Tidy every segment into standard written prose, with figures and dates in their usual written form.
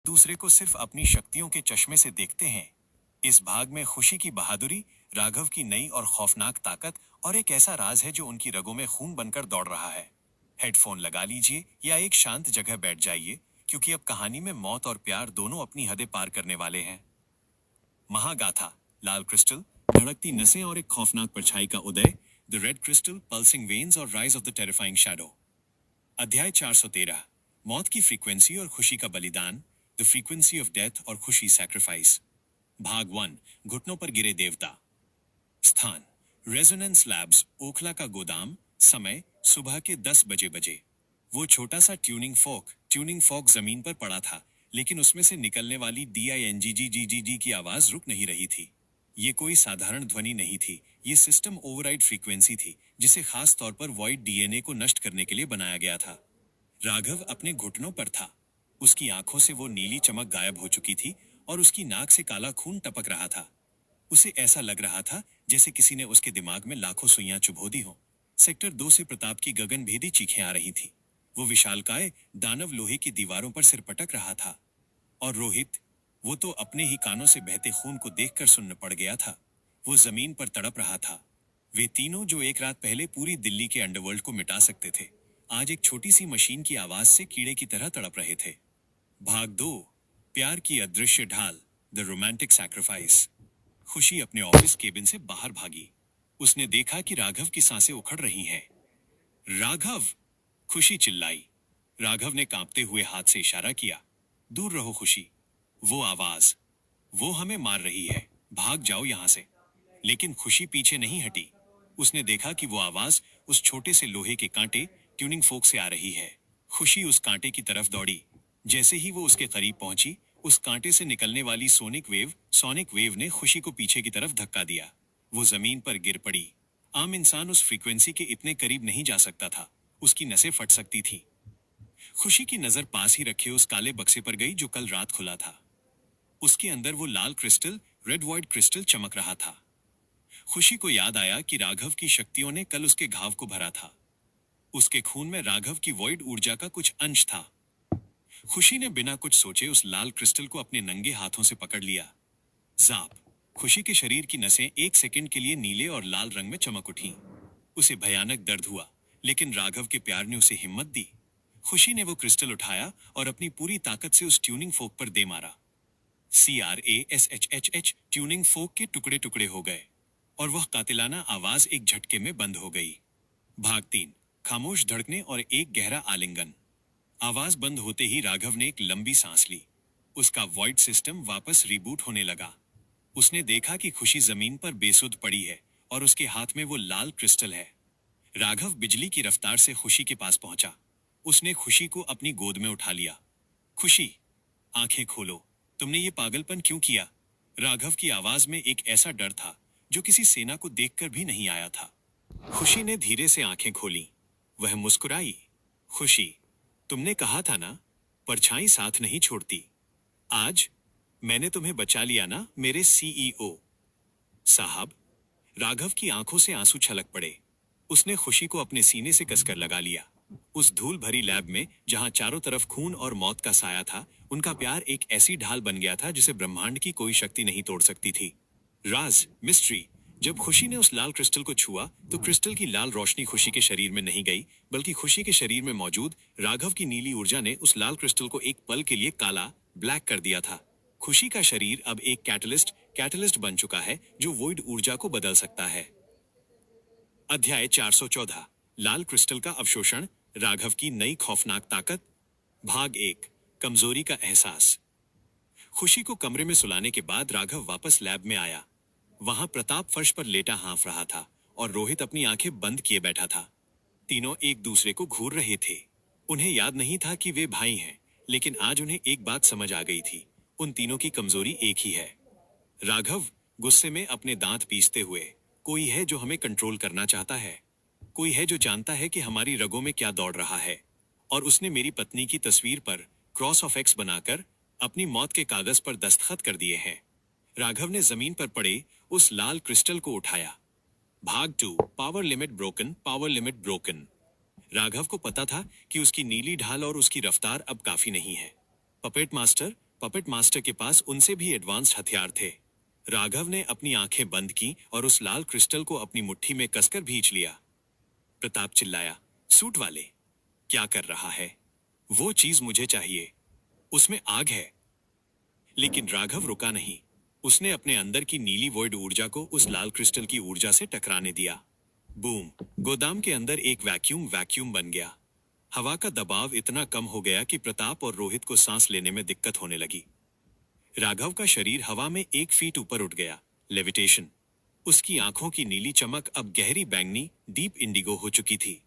दूसरे को सिर्फ अपनी शक्तियों के चश्मे से देखते हैं। इस भाग में खुशी की बहादुरी, राघव की नई और खौफनाक ताकत और एक ऐसा राज है जो उनकी रगों में खून बनकर दौड़ रहा है। हेडफोन लगा लीजिए या एक शांत जगह बैठ जाइए, क्योंकि अब कहानी में मौत और प्यार दोनों अपनी हदें पार करने वाले हैं। महागाथा, लाल क्रिस्टल, धड़कती नसें और एक खौफनाक परछाई का उदय, the red crystal, pulsing veins और rise of the terrifying shadow. अध्याय 413, मौत की फ्रीक्वेंसी और खुशी का बलिदान, द फ्रीक्वेंसी ऑफ डेथ और खुशी सैक्रिफाइस। भाग 1, घुटनों पर गिरे देवता। स्थान, रेजोनेंस लैब्स, ओखला का गोदाम। समय, सुबह के 10 बजे। वो छोटा सा ट्यूनिंग फॉक जमीन पर पड़ा था, लेकिन उसमें से निकलने वाली DINGGGGG की आवाज रुक नहीं रही थी। ये कोई साधारण ध्वनि नहीं थी, ये सिस्टम ओवरराइड फ्रीक्वेंसी थी, जिसे खास तौर पर वॉइड DNA को नष्ट करने के लिए बनाया गया था। राघव अपने घुटनों पर था। उसकी आंखों से वो नीली चमक गायब हो चुकी थी और उसकी नाक से काला खून टपक रहा था। उसे ऐसा लग रहा था जैसे किसी ने उसके दिमाग में लाखों सुइयां चुभो दी हो। सेक्टर 2 से प्रताप की गगनभेदी चीखें आ रही थी। वो विशालकाय दानव लोहे की दीवारों पर सिर पटक रहा था। और रोहित, वो तो अपने ही कानों से बहते खून को देखकर सुन्न पड़ गया था। वो जमीन पर तड़प रहा था। वे तीनों जो एक रात पहले पूरी दिल्ली के अंडरवर्ल्ड को मिटा सकते थे, आज एक छोटी सी मशीन की आवाज से कीड़े की तरह तड़प रहे थे। भाग 2, प्यार की अदृश्य ढाल, द रोमांटिक सैक्रिफाइस। खुशी अपने ऑफिस केबिन से बाहर भागी। उसने देखा कि राघव की सांसें उखड़ रही हैं। राघव! खुशी चिल्लाई। राघव ने कांपते हुए हाथ से इशारा किया। दूर रहो खुशी। वो आवाज, वो हमें मार रही है, भाग जाओ यहां से। लेकिन खुशी पीछे नहीं हटी। उसने देखा कि वो आवाज उस छोटे से लोहे के कांटे, ट्यूनिंग फोक से आ रही है। खुशी उस कांटे की तरफ दौड़ी। जैसे ही वो उसके करीब पहुंची, उस कांटे से निकलने वाली सोनिक वेव ने खुशी को पीछे की तरफ धक्का दिया। वो जमीन पर गिर पड़ी। आम इंसान उस फ्रीक्वेंसी के इतने करीब नहीं जा सकता था। उसकी नसें फट सकती थी। खुशी की नजर पास ही रखे उस काले बक्से पर गई जो कल रात खुला था। उसके अंदर वो लाल क्रिस्टल, रेड वॉइड क्रिस्टल चमक रहा था। खुशी को याद आया कि राघव की शक्तियों ने कल उसके घाव को भरा था। उसके खून में राघव की वॉइड ऊर्जा का कुछ अंश था। खुशी ने बिना कुछ सोचे उस लाल क्रिस्टल को अपने नंगे हाथों से पकड़ लिया। जाप! खुशी के शरीर की नसें एक सेकंड के लिए नीले और लाल रंग में चमक उठीं। उसे भयानक दर्द हुआ, लेकिन राघव के प्यार ने उसे हिम्मत दी। खुशी ने वो क्रिस्टल उठाया और अपनी पूरी ताकत से उस ट्यूनिंग फोक पर दे मारा। CRASHHH, ट्यूनिंग फोक के टुकड़े टुकड़े हो गए और वह कातिलाना आवाज एक झटके में बंद हो गई। भाग 3, खामोश धड़कने और एक गहरा आलिंगन। आवाज बंद होते ही राघव ने एक लंबी सांस ली। उसका वॉइड सिस्टम वापस रिबूट होने लगा। उसने देखा कि खुशी जमीन पर बेसुध पड़ी है और उसके हाथ में वो लाल क्रिस्टल है। राघव बिजली की रफ्तार से खुशी के पास पहुंचा। उसने खुशी को अपनी गोद में उठा लिया। खुशी, आंखें खोलो। तुमने ये पागलपन क्यों किया? राघव की आवाज में एक ऐसा डर था जो किसी सेना को देखकर भी नहीं आया था। खुशी ने धीरे से आंखें खोली। वह मुस्कुराई। खुशी, तुमने कहा था ना, परछाई साथ नहीं छोड़ती। आज मैंने तुम्हें बचा लिया ना, मेरे CEO साहब। राघव की आंखों से आंसू छलक पड़े। उसने खुशी को अपने सीने से कसकर लगा लिया। उस धूल भरी लैब में जहां चारों तरफ खून और मौत का साया था, उनका प्यार एक ऐसी ढाल बन गया था जिसे ब्रह्मांड की कोई शक्ति नहीं तोड़ सकती थी। राज, मिस्ट्री। जब खुशी ने उस लाल क्रिस्टल को छुआ तो क्रिस्टल की लाल रोशनी खुशी के शरीर में नहीं गई, बल्कि खुशी के शरीर में मौजूद राघव की नीली ऊर्जा ने उस लाल क्रिस्टल को एक पल के लिए काला, ब्लैक कर दिया था। खुशी का शरीर अब एक कैटलिस्ट बन चुका है जो वॉइड ऊर्जा को बदल सकता है। अध्याय 414, लाल क्रिस्टल का अवशोषण, राघव की नई खौफनाक ताकत। भाग 1, कमजोरी का एहसास। खुशी को कमरे में सुलाने के बाद राघव वापस लैब में आया। वहां प्रताप फर्श पर लेटा हाँफ रहा था और रोहित अपनी आंखें बंद किए बैठा था। तीनों एक दूसरे को घूर रहे थे। उन्हें याद नहीं था कि वे भाई हैं, लेकिन आज उन्हें एक बात समझ आ गई थी। उन तीनों की कमजोरी एक ही है। राघव, गुस्से में अपने दांत पीसते हुए, कोई है जो हमें कंट्रोल करना चाहता है। कोई है जो जानता है कि हमारी रगों में क्या दौड़ रहा है। और उसने मेरी पत्नी की तस्वीर पर क्रॉस ऑफ एक्स बनाकर अपनी मौत के कागज पर दस्तखत कर दिए हैं। राघव ने जमीन पर पड़े उस लाल क्रिस्टल को उठाया। भाग 2, पावर लिमिट ब्रोकन। राघव को पता था कि उसकी नीली ढाल और उसकी रफ्तार अब काफी नहीं है। पपेट मास्टर, पपेट मास्टर के पास उनसे भी एडवांस्ड हथियार थे। राघव ने अपनी आंखें बंद की और उस लाल क्रिस्टल को अपनी मुट्ठी में कसकर भींच लिया। प्रताप चिल्लाया, सूट वाले, क्या कर रहा है? वो चीज मुझे चाहिए, उसमें आग है। लेकिन राघव रुका नहीं। उसने अपने अंदर की नीली वॉइड ऊर्जा को उस लाल क्रिस्टल की ऊर्जा से टकराने दिया। बूम! गोदाम के अंदर एक वैक्यूम बन गया। हवा का दबाव इतना कम हो गया कि प्रताप और रोहित को सांस लेने में दिक्कत होने लगी। राघव का शरीर हवा में 1 फीट ऊपर उठ गया। लेविटेशन। उसकी आंखों की नीली चमक अब गहरी बैंगनी, डीप इंडिगो हो चुकी थी।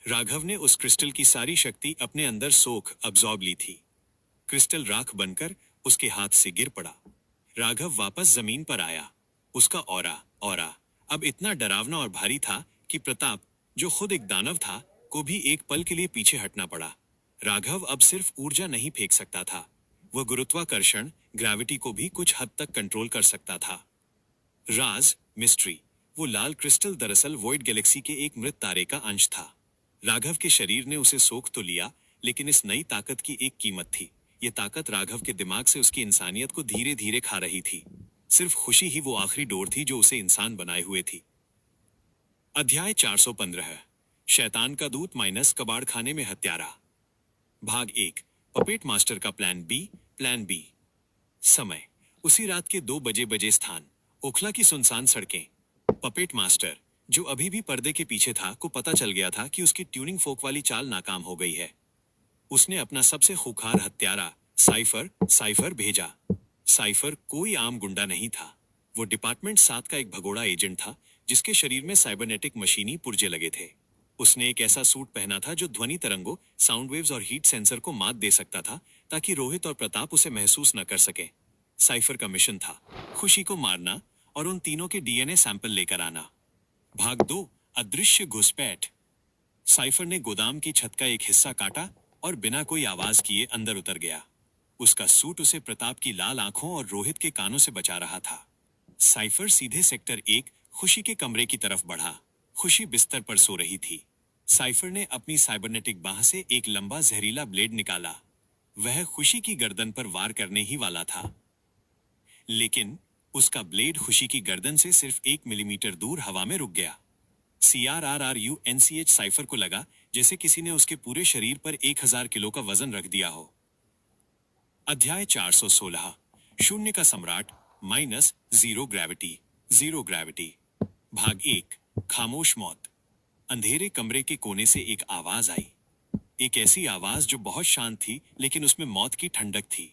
राघव ने उस क्रिस्टल की सारी शक्ति अपने अंदर सोख अब्सॉर्ब ली थी। क्रिस्टल राख बनकर उसके हाथ से गिर पड़ा। राघव वापस जमीन पर आया। उसका ऑरा अब इतना डरावना और भारी था कि प्रताप, जो खुद एक दानव था, को भी एक पल के लिए पीछे हटना पड़ा। राघव अब सिर्फ ऊर्जा नहीं फेंक सकता था, वह गुरुत्वाकर्षण, ग्रेविटी को भी कुछ हद तक कंट्रोल कर सकता था। राज, मिस्ट्री। वो लाल क्रिस्टल दरअसल वॉइड गैलेक्सी के एक मृत तारे का अंश था। राघव के शरीर ने उसे सोख तो लिया, लेकिन इस नई ताकत की एक कीमत थी। ये ताकत राघव के दिमाग से उसकी इंसानियत को धीरे धीरे खा रही थी। सिर्फ खुशी ही वो आखिरी डोर थी जो उसे इंसान बनाए हुए थी। अध्याय 415। शैतान का दूत माइनस कबाड़ खाने में हत्यारा। भाग 1। पपेट मास्टर का प्लान बी। समय उसी रात के 2 बजे स्थान ओखला की सुनसान सड़कें। पपेट मास्टर, जो अभी भी पर्दे के पीछे था, को पता चल गया था कि उसकी ट्यूनिंग फोक वाली चाल नाकाम हो गई है। उसने अपना सबसे खूंखार हत्यारा साइफर भेजा। साइफर कोई आम गुंडा नहीं था। वो डिपार्टमेंट 7 का एक भगोड़ा एजेंट था, जिसके शरीर में साइबरनेटिक मशीनी पुर्जे लगे थे। उसने एक ऐसा सूट पहना था जो ध्वनि तरंगों, साउंड वेव्स और हीट सेंसर को मात दे सकता था, ताकि रोहित और प्रताप उसे महसूस न कर सके। साइफर का मिशन था खुशी को मारना और उन तीनों के डीएनए सैंपल लेकर आना। भाग 2। अदृश्य घुसपैठ। साइफर ने गोदाम की छत का एक हिस्सा काटा और बिना कोई आवाज किए अंदर उतर गया। उसका सूट उसे प्रताप की लाल आंखों और रोहित के कानों से बचा रहा था। साइफर सीधे सेक्टर 1 खुशी के कमरे की तरफ बढ़ा। खुशी बिस्तर पर सो रही थी। साइफर ने अपनी साइबरनेटिक बाह से एक लंबा जहरीला ब्लेड निकाला। वह खुशी की गर्दन पर वार करने ही वाला था, लेकिन उसका ब्लेड खुशी की गर्दन से सिर्फ 1 मिलीमीटर दूर हवा में रुक गया। CRRRUNCH साइफर को लगा जैसे किसी ने उसके पूरे शरीर पर 1000 किलो का वजन रख दिया हो। अध्याय 416। शून्य का सम्राट माइनस जीरो ग्रेविटी। भाग 1। खामोश मौत। अंधेरे कमरे के कोने से एक आवाज आई। एक ऐसी आवाज जो बहुत शांत थी, लेकिन उसमें मौत की ठंडक थी।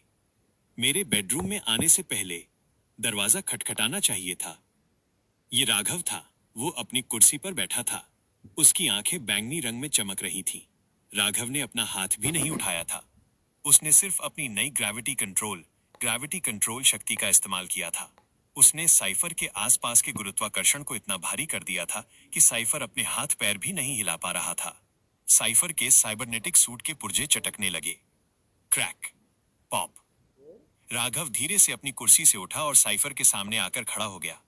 मेरे बेडरूम में आने से पहले दरवाजा खटखटाना चाहिए था। ये राघव था। वो अपनी कुर्सी पर बैठा था। उसकी आंखें बैंगनी रंग में चमक रही थीं। राघव ने अपना हाथ भी नहीं उठाया था। उसने सिर्फ अपनी नई ग्रेविटी कंट्रोल शक्ति का इस्तेमाल किया था। उसने साइफर के आसपास के गुरुत्वाकर्षण को इतना भारी कर दिया था कि साइफर अपने हाथ पैर भी नहीं हिला पा रहा था। साइफर के साइबरनेटिक सूट के पुर्जे चटकने लगे। Crack, pop. राघव धीरे से अपनी कुर्सी से उठा और साइफर के सामने आकर खड़ा हो गया।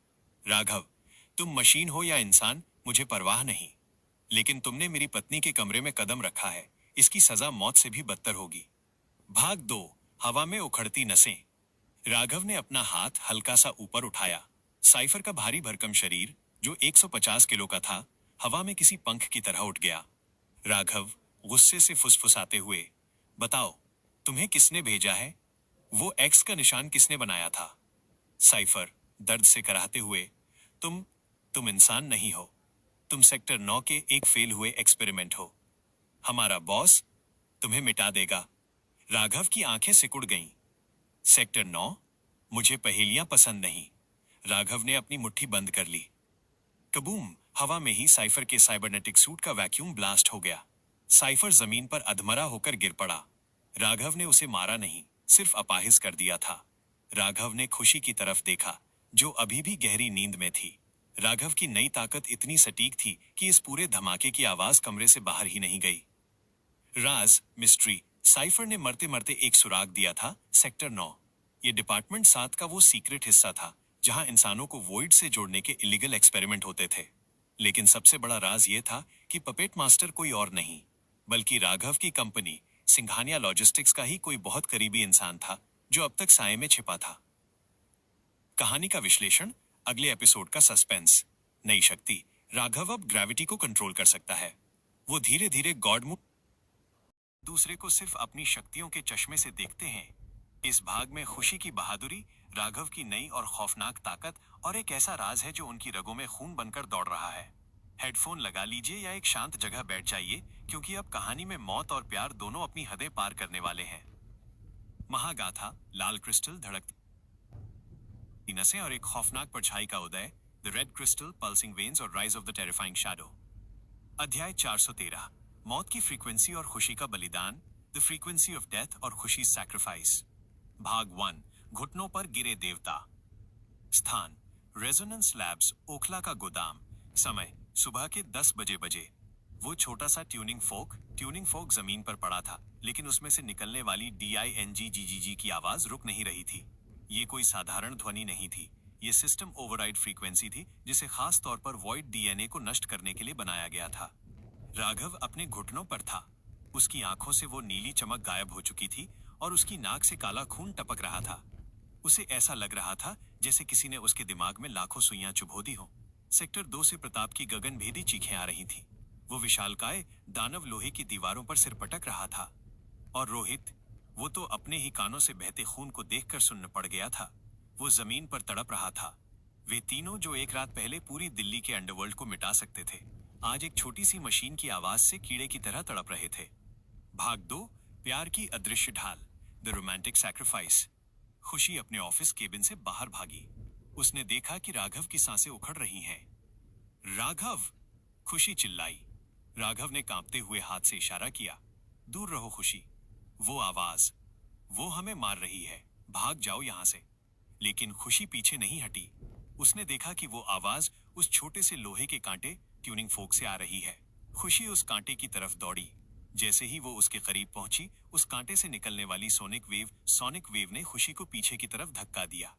राघव, तुम मशीन हो या इंसान, मुझे परवाह नहीं, लेकिन तुमने मेरी पत्नी के कमरे में कदम रखा है। इसकी सजा मौत से भी बदतर होगी। भाग 2। हवा में उखड़ती नसें। राघव ने अपना हाथ हल्का सा ऊपर उठाया। साइफर का भारी भरकम शरीर, जो 150 किलो का था, हवा में किसी पंख की तरह उठ गया। राघव गुस्से से फुसफुसाते हुए, बताओ, तुम्हें किसने भेजा है? वो एक्स का निशान किसने बनाया था? साइफर दर्द से कराहते हुए, तुम इंसान नहीं हो। तुम सेक्टर 9 के एक फेल हुए एक्सपेरिमेंट हो। हमारा बॉस तुम्हें मिटा देगा। राघव की आंखें सिकुड़ गईं। सेक्टर 9? मुझे पहेलियां पसंद नहीं। राघव ने अपनी मुट्ठी बंद कर ली। कबूम! हवा में ही साइफर के साइबरनेटिक सूट का वैक्यूम ब्लास्ट हो गया। साइफर जमीन पर अधमरा होकर गिर पड़ा। राघव ने उसे मारा नहीं, सिर्फ अपाहिज कर दिया था। राघव ने खुशी की तरफ देखा, जो अभी भी गहरी नींद में थी। राघव की नई ताकत इतनी सटीक थी कि इस पूरे धमाके की आवाज कमरे से बाहर ही नहीं गई। राज, मिस्ट्री। साइफर ने मरते मरते एक सुराग दिया था, सेक्टर 9। ये डिपार्टमेंट 7 का वो सीक्रेट हिस्सा था, जहां इंसानों को वॉइड से जोड़ने के इलीगल एक्सपेरिमेंट होते थे। लेकिन सबसे बड़ा राज ये था कि पपेट मास्टर कोई और नहीं, बल्कि राघव की कंपनी सिंघानिया लॉजिस्टिक्स का ही कोई बहुत करीबी इंसान था, जो अब तक साए में छिपा था। कहानी का विश्लेषण, अगले एपिसोड का सस्पेंस। नई शक्ति, राघव अब ग्रेविटी को कंट्रोल कर सकता है। वो धीरे धीरे गॉड मोड दूसरे को सिर्फ अपनी शक्तियों के चश्मे से देखते हैं। इस भाग में खुशी की बहादुरी, राघव की नई और खौफनाक ताकत और एक ऐसा राज है जो उनकी रगों में खून बनकर दौड़ रहा है। हेडफोन लगा लीजिए या एक शांत जगह बैठ जाइए, क्योंकि अब कहानी में मौत और प्यार दोनों अपनी हदें पार करने वाले हैं। महागाथा, लाल क्रिस्टल धड़कती नसें और एक खौफनाक परछाई का उदय, the red crystal, pulsing veins और rise of the terrifying shadow. अध्याय 413, मौत की फ्रीक्वेंसी और खुशी का बलिदान, द फ्रीक्वेंसी ऑफ डेथ और खुशी सैक्रिफाइस। भाग 1, घुटनों पर गिरे देवता। स्थान, रेजोनेंस लैब्स, ओखला का गोदाम। समय, सुबह के 10 बजे। वो छोटा सा ट्यूनिंग फोक जमीन पर पड़ा था, लेकिन उसमें से निकलने वाली DINGGGG की आवाज रुक नहीं रही थी। ये कोई साधारण ध्वनि नहीं थी, ये सिस्टम ओवरराइड फ्रीक्वेंसी थी, जिसे खास तौर पर वॉइड DNA को नष्ट करने के लिए बनाया गया था। राघव अपने घुटनों पर था। उसकी आंखों से वो नीली चमक गायब हो चुकी थी और उसकी नाक से काला खून टपक रहा था। उसे ऐसा लग रहा था जैसे किसी ने उसके दिमाग में लाखों सुइयां चुभो दी हो। सेक्टर 2 से प्रताप की गगनभेदी चीखें आ रही थीं। वो विशालकाय दानव लोहे की दीवारों पर सिर पटक रहा था। और रोहित, वो तो अपने ही कानों से बहते खून को देखकर सुन्न पड़ गया था। वो जमीन पर तड़प रहा था। वे तीनों जो एक रात पहले पूरी दिल्ली के अंडरवर्ल्ड को मिटा सकते थे, आज एक छोटी सी मशीन की आवाज से कीड़े की तरह तड़प रहे थे। भाग 2, प्यार की अदृश्य ढाल, द रोमांटिक सैक्रिफाइस। खुशी अपने ऑफिस केबिन से बाहर भागी। उसने देखा कि राघव की सांसें उखड़ रही हैं। राघव! खुशी चिल्लाई। राघव ने कांपते हुए हाथ से इशारा किया। दूर रहो खुशी। वो आवाज, वो हमें मार रही है, भाग जाओ यहां से। लेकिन खुशी पीछे नहीं हटी। उसने देखा कि वो आवाज उस छोटे से लोहे के कांटे, ट्यूनिंग फोक से आ रही है। खुशी उस कांटे की तरफ दौड़ी। जैसे ही वो उसके करीब पहुंची, उस कांटे से निकलने वाली सोनिक वेव ने खुशी को पीछे की तरफ धक्का दिया।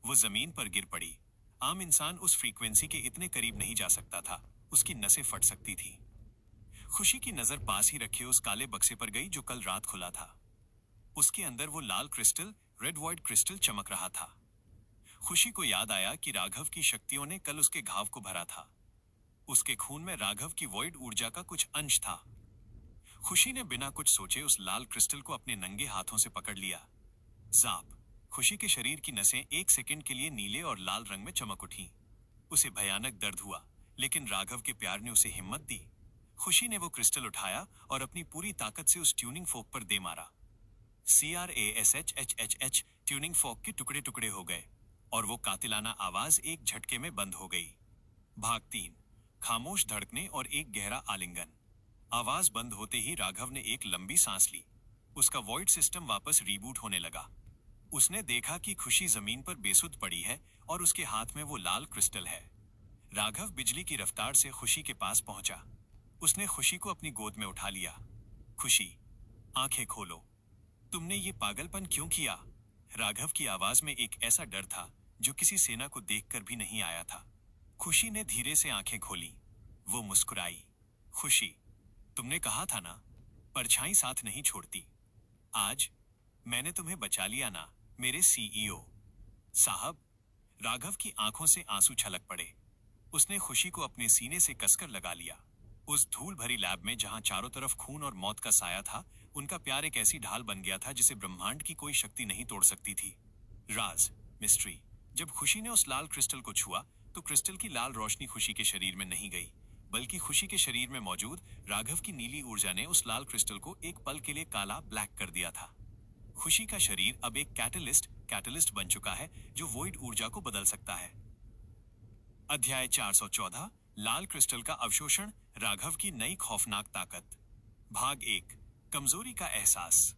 वो जमीन पर गिर पड़ी। आम इंसान उस फ्रीक्वेंसी के इतने करीब नहीं जा सकता था, उसकी नसें फट सकती थी। खुशी की नजर पास ही रखे उस काले बक्से पर गई जो कल रात खुला था। उसके अंदर वो लाल क्रिस्टल, रेड वॉइड क्रिस्टल चमक रहा था। खुशी को याद आया कि राघव की शक्तियों ने कल उसके घाव को भरा था। उसके खून में राघव की वॉइड ऊर्जा का कुछ अंश था। खुशी ने बिना कुछ सोचे उस लाल क्रिस्टल को अपने नंगे हाथों से पकड़ लिया। जाप! खुशी के शरीर की नसें एक सेकंड के लिए नीले और लाल रंग में चमक उठीं। उसे भयानक दर्द हुआ, लेकिन राघव के प्यार ने उसे हिम्मत दी। खुशी ने वो क्रिस्टल उठाया और अपनी पूरी ताकत से उस ट्यूनिंग फोक पर दे मारा। CRASHHH ट्यूनिंग फोक के टुकड़े टुकड़े हो गए और वो कातिलाना आवाज एक झटके में बंद हो गई। भाग 3, खामोश धड़कने और एक गहरा आलिंगन। आवाज बंद होते ही राघव ने एक लंबी सांस ली। उसका वॉइड सिस्टम वापस रीबूट होने लगा। उसने देखा कि खुशी जमीन पर बेसुध पड़ी है और उसके हाथ में वो लाल क्रिस्टल है। राघव बिजली की रफ्तार से खुशी के पास पहुंचा। उसने खुशी को अपनी गोद में उठा लिया। खुशी, आंखें खोलो। तुमने ये पागलपन क्यों किया? राघव की आवाज में एक ऐसा डर था जो किसी सेना को देखकर भी नहीं आया था। खुशी ने धीरे से आंखें खोली। वो मुस्कुराई। खुशी, तुमने कहा था ना, परछाई साथ नहीं छोड़ती। आज मैंने तुम्हें बचा लिया ना, मेरे CEO साहब। राघव की आंखों से आंसू छलक पड़े। उसने खुशी को अपने सीने से कसकर लगा लिया। उस धूल भरी लैब में जहां चारों तरफ खून और मौत का साया था, उनका प्यार एक ऐसी ढाल बन गया था जिसे ब्रह्मांड की कोई शक्ति नहीं तोड़ सकती थी। राज, मिस्ट्री। जब खुशी ने उस लाल क्रिस्टल को छुआ, तो क्रिस्टल की लाल रोशनी खुशी के शरीर में नहीं गई, बल्कि खुशी के शरीर में मौजूद राघव की नीली ऊर्जा ने उस लाल क्रिस्टल को एक पल के लिए काला ब्लैक कर दिया था। खुशी का शरीर अब एक कैटलिस्ट बन चुका है जो वॉइड ऊर्जा को बदल सकता है। अध्याय 414, लाल क्रिस्टल का अवशोषण, राघव की नई खौफनाक ताकत। भाग 1, कमजोरी का एहसास।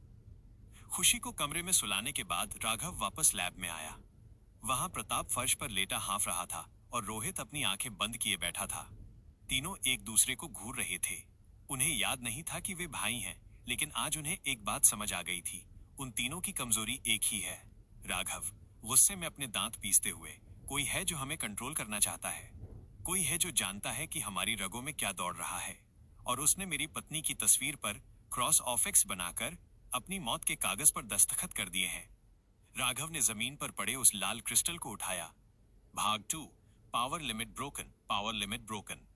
खुशी को कमरे में सुलाने के बाद राघव वापस लैब में आया। वहां प्रताप फर्श पर लेटा हाँफ रहा था और रोहित अपनी आंखें बंद किए बैठा था। तीनों एक दूसरे को घूर रहे थे। उन्हें याद नहीं था कि वे भाई हैं, लेकिन आज उन्हें एक बात समझ आ गई थी। उन तीनों की कमजोरी एक ही है। राघव, गुस्से में अपने दांत पीसते हुए, कोई है जो हमें कंट्रोल करना चाहता है। कोई है जो जानता है कि हमारी रगों में क्या दौड़ रहा है। और उसने मेरी पत्नी की तस्वीर पर क्रॉस ऑफिक्स बनाकर अपनी मौत के कागज पर दस्तखत कर दिए हैं। राघव ने जमीन पर पड़े उस लाल क्रिस्टल को उठाया। भाग 2, power limit broken, power limit broken.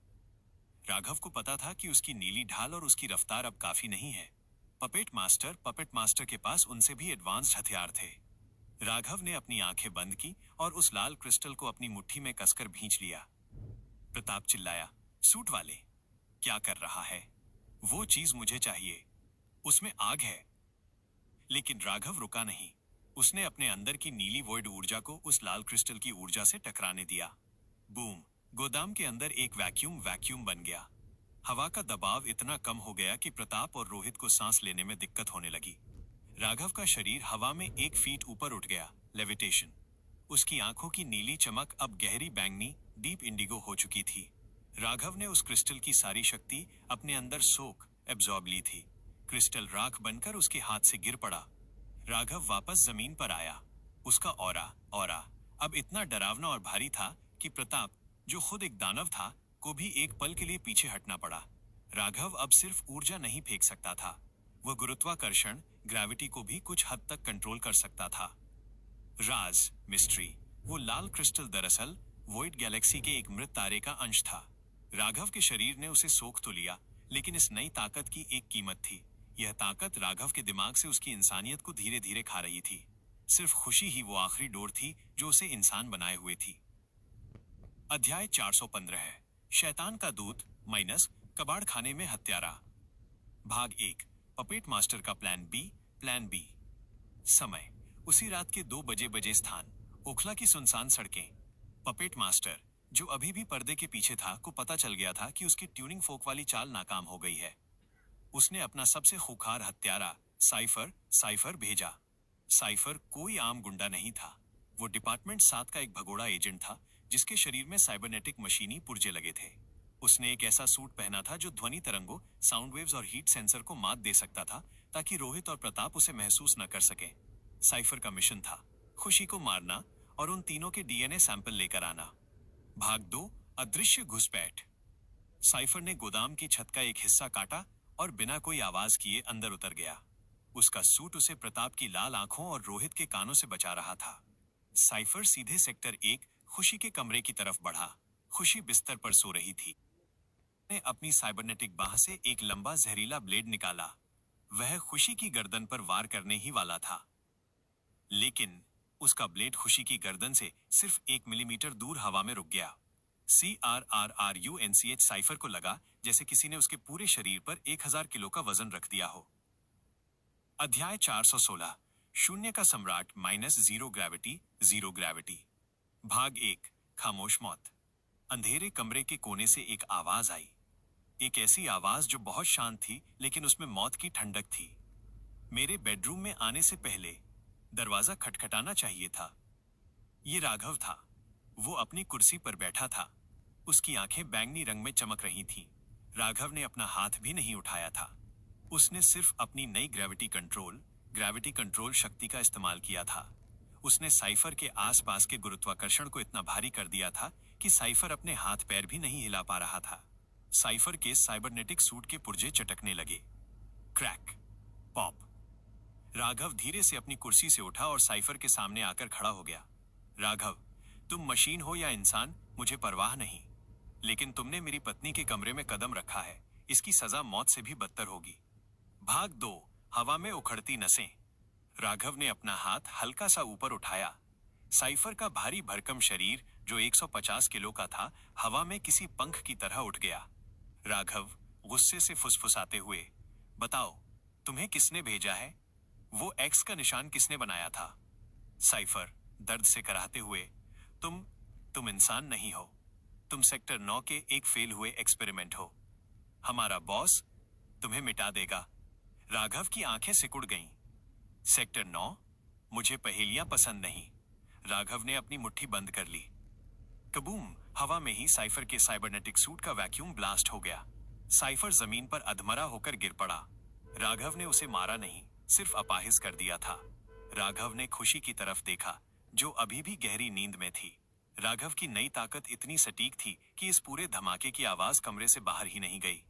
Raghav को पता था कि उसकी नीली ढाल और उसकी रफ्तार अब काफी नहीं है। पपेट मास्टर के पास उनसे भी एडवांस्ड हथियार थे। राघव ने अपनी आंखें बंद की और उस लाल क्रिस्टल को अपनी मुट्ठी में कसकर भींच लिया। प्रताप चिल्लाया, सूट वाले, क्या कर रहा है? वो चीज मुझे चाहिए, उसमें आग है। लेकिन राघव रुका नहीं। उसने अपने अंदर की नीली वॉइड ऊर्जा को उस लाल क्रिस्टल की ऊर्जा से टकराने दिया। बूम! गोदाम के अंदर एक वैक्यूम बन गया। हवा का दबाव इतना कम हो गया कि प्रताप और रोहित को सांस लेने में दिक्कत होने लगी। राघव का शरीर हवा में 1 फीट ऊपर उठ गया, लेविटेशन। उसकी आंखों की नीली चमक अब गहरी बैंगनी, डीप इंडिगो हो चुकी थी। राघव ने उस क्रिस्टल की सारी शक्ति अपने अंदर एब्जॉर्ब ली थी। क्रिस्टल राख बनकर उसके हाथ से गिर पड़ा। राघव वापस जमीन पर आया। उसका ऑरा अब इतना डरावना और भारी था कि प्रताप, जो खुद एक दानव था, को भी एक पल के लिए पीछे हटना पड़ा। राघव अब सिर्फ ऊर्जा नहीं फेंक सकता था, वह गुरुत्वाकर्षण, ग्रेविटी को भी कुछ हद तक कंट्रोल कर सकता था। राज, मिस्ट्री, वो लाल क्रिस्टल दरअसल वॉइड गैलेक्सी के एक मृत तारे का अंश था। राघव के शरीर ने उसे सोख तो लिया, लेकिन इस नई ताकत की एक कीमत थी। यह ताकत राघव के दिमाग से उसकी इंसानियत को धीरे धीरे खा रही थी। सिर्फ खुशी ही वो आखिरी डोर थी जो उसे इंसान बनाए हुए थी। अध्याय 415 है शैतान का दूत माइनस कबाड़ खाने में हत्यारा। भाग 1, पपेट मास्टर का प्लान बी। समय उसी रात के 2 बजे स्थान ओखला की सुनसान सड़कें। पपेट मास्टर, जो अभी भी पर्दे के पीछे था, को पता चल गया था कि उसकी ट्यूनिंग फोक वाली चाल नाकाम हो गई है। उसने अपना सबसे खूंखार हत्यारा साइफर भेजा। साइफर कोई आम गुंडा नहीं था। वो डिपार्टमेंट 7 का एक भगोड़ा एजेंट था जिसके शरीर में साइबरनेटिक मशीनी पुर्जे लगे थे। उसने एक ऐसा सूट पहना था जो ध्वनि तरंगों, साउंड वेव्स और हीट सेंसर को मात दे सकता था, ताकि रोहित और प्रताप उसे महसूस न कर सकें। साइफर का मिशन था खुशी को मारना और उन तीनों के डीएनए सैंपल लेकर आना। भाग 2, अदृश्य घुसपैठ। साइफर ने गोदाम की छत का एक हिस्सा काटा और बिना कोई आवाज किए अंदर उतर गया। उसका सूट उसे प्रताप की लाल आंखों और रोहित के कानों से बचा रहा था। साइफर सीधे सेक्टर 1 खुशी के कमरे की तरफ बढ़ा। खुशी बिस्तर पर सो रही थी। ने अपनी साइबरनेटिक बाह से एक लंबा जहरीला ब्लेड निकाला। वह खुशी की गर्दन पर वार करने ही वाला था, लेकिन उसका ब्लेड खुशी की गर्दन से सिर्फ 1 मिलीमीटर दूर हवा में रुक गया। CRRRUNCH साइफर को लगा जैसे किसी ने उसके पूरे शरीर पर 1000 किलो का वजन रख दिया हो। अध्याय 416 शून्य का सम्राट माइनस जीरो ग्रेविटी। भाग 1, खामोश मौत। अंधेरे कमरे के कोने से एक आवाज आई। एक ऐसी आवाज जो बहुत शांत थी, लेकिन उसमें मौत की ठंडक थी। मेरे बेडरूम में आने से पहले दरवाजा खटखटाना चाहिए था। ये राघव था। वो अपनी कुर्सी पर बैठा था। उसकी आंखें बैंगनी रंग में चमक रही थीं। राघव ने अपना हाथ भी नहीं उठाया था। उसने सिर्फ अपनी नई ग्रेविटी कंट्रोल शक्ति का इस्तेमाल किया था। उसने साइफर के आसपास के गुरुत्वाकर्षण को इतना भारी कर दिया था कि साइफर अपने हाथ पैर भी नहीं हिला पा रहा था। साइफर के साइबरनेटिक सूट के पुर्जे चटकने लगे। Crack, pop. राघव धीरे से अपनी कुर्सी से उठा और साइफर के सामने आकर खड़ा हो गया। राघव, तुम मशीन हो या इंसान, मुझे परवाह नहीं, लेकिन तुमने मेरी पत्नी के कमरे में कदम रखा है। इसकी सजा मौत से भी बदतर होगी। भाग 2, हवा में उखड़ती नसें। राघव ने अपना हाथ हल्का सा ऊपर उठाया। साइफर का भारी भरकम शरीर, जो 150 किलो का था, हवा में किसी पंख की तरह उठ गया। राघव गुस्से से फुसफुसाते हुए, बताओ, तुम्हें किसने भेजा है? वो एक्स का निशान किसने बनाया था? साइफर दर्द से कराहते हुए, तुम इंसान नहीं हो। तुम सेक्टर 9 के एक फेल हुए एक्सपेरिमेंट हो। हमारा बॉस तुम्हें मिटा देगा। राघव की आंखें सिकुड़ गईं। सेक्टर 9? मुझे पहेलियां पसंद नहीं। राघव ने अपनी मुट्ठी बंद कर ली। कबूम! हवा में ही साइफर के साइबरनेटिक सूट का वैक्यूम ब्लास्ट हो गया। साइफर जमीन पर अधमरा होकर गिर पड़ा। राघव ने उसे मारा नहीं, सिर्फ अपाहिज कर दिया था। राघव ने खुशी की तरफ देखा, जो अभी भी गहरी नींद में थी। राघव की नई ताकत इतनी सटीक थी कि इस पूरे धमाके की आवाज कमरे से बाहर ही नहीं गई।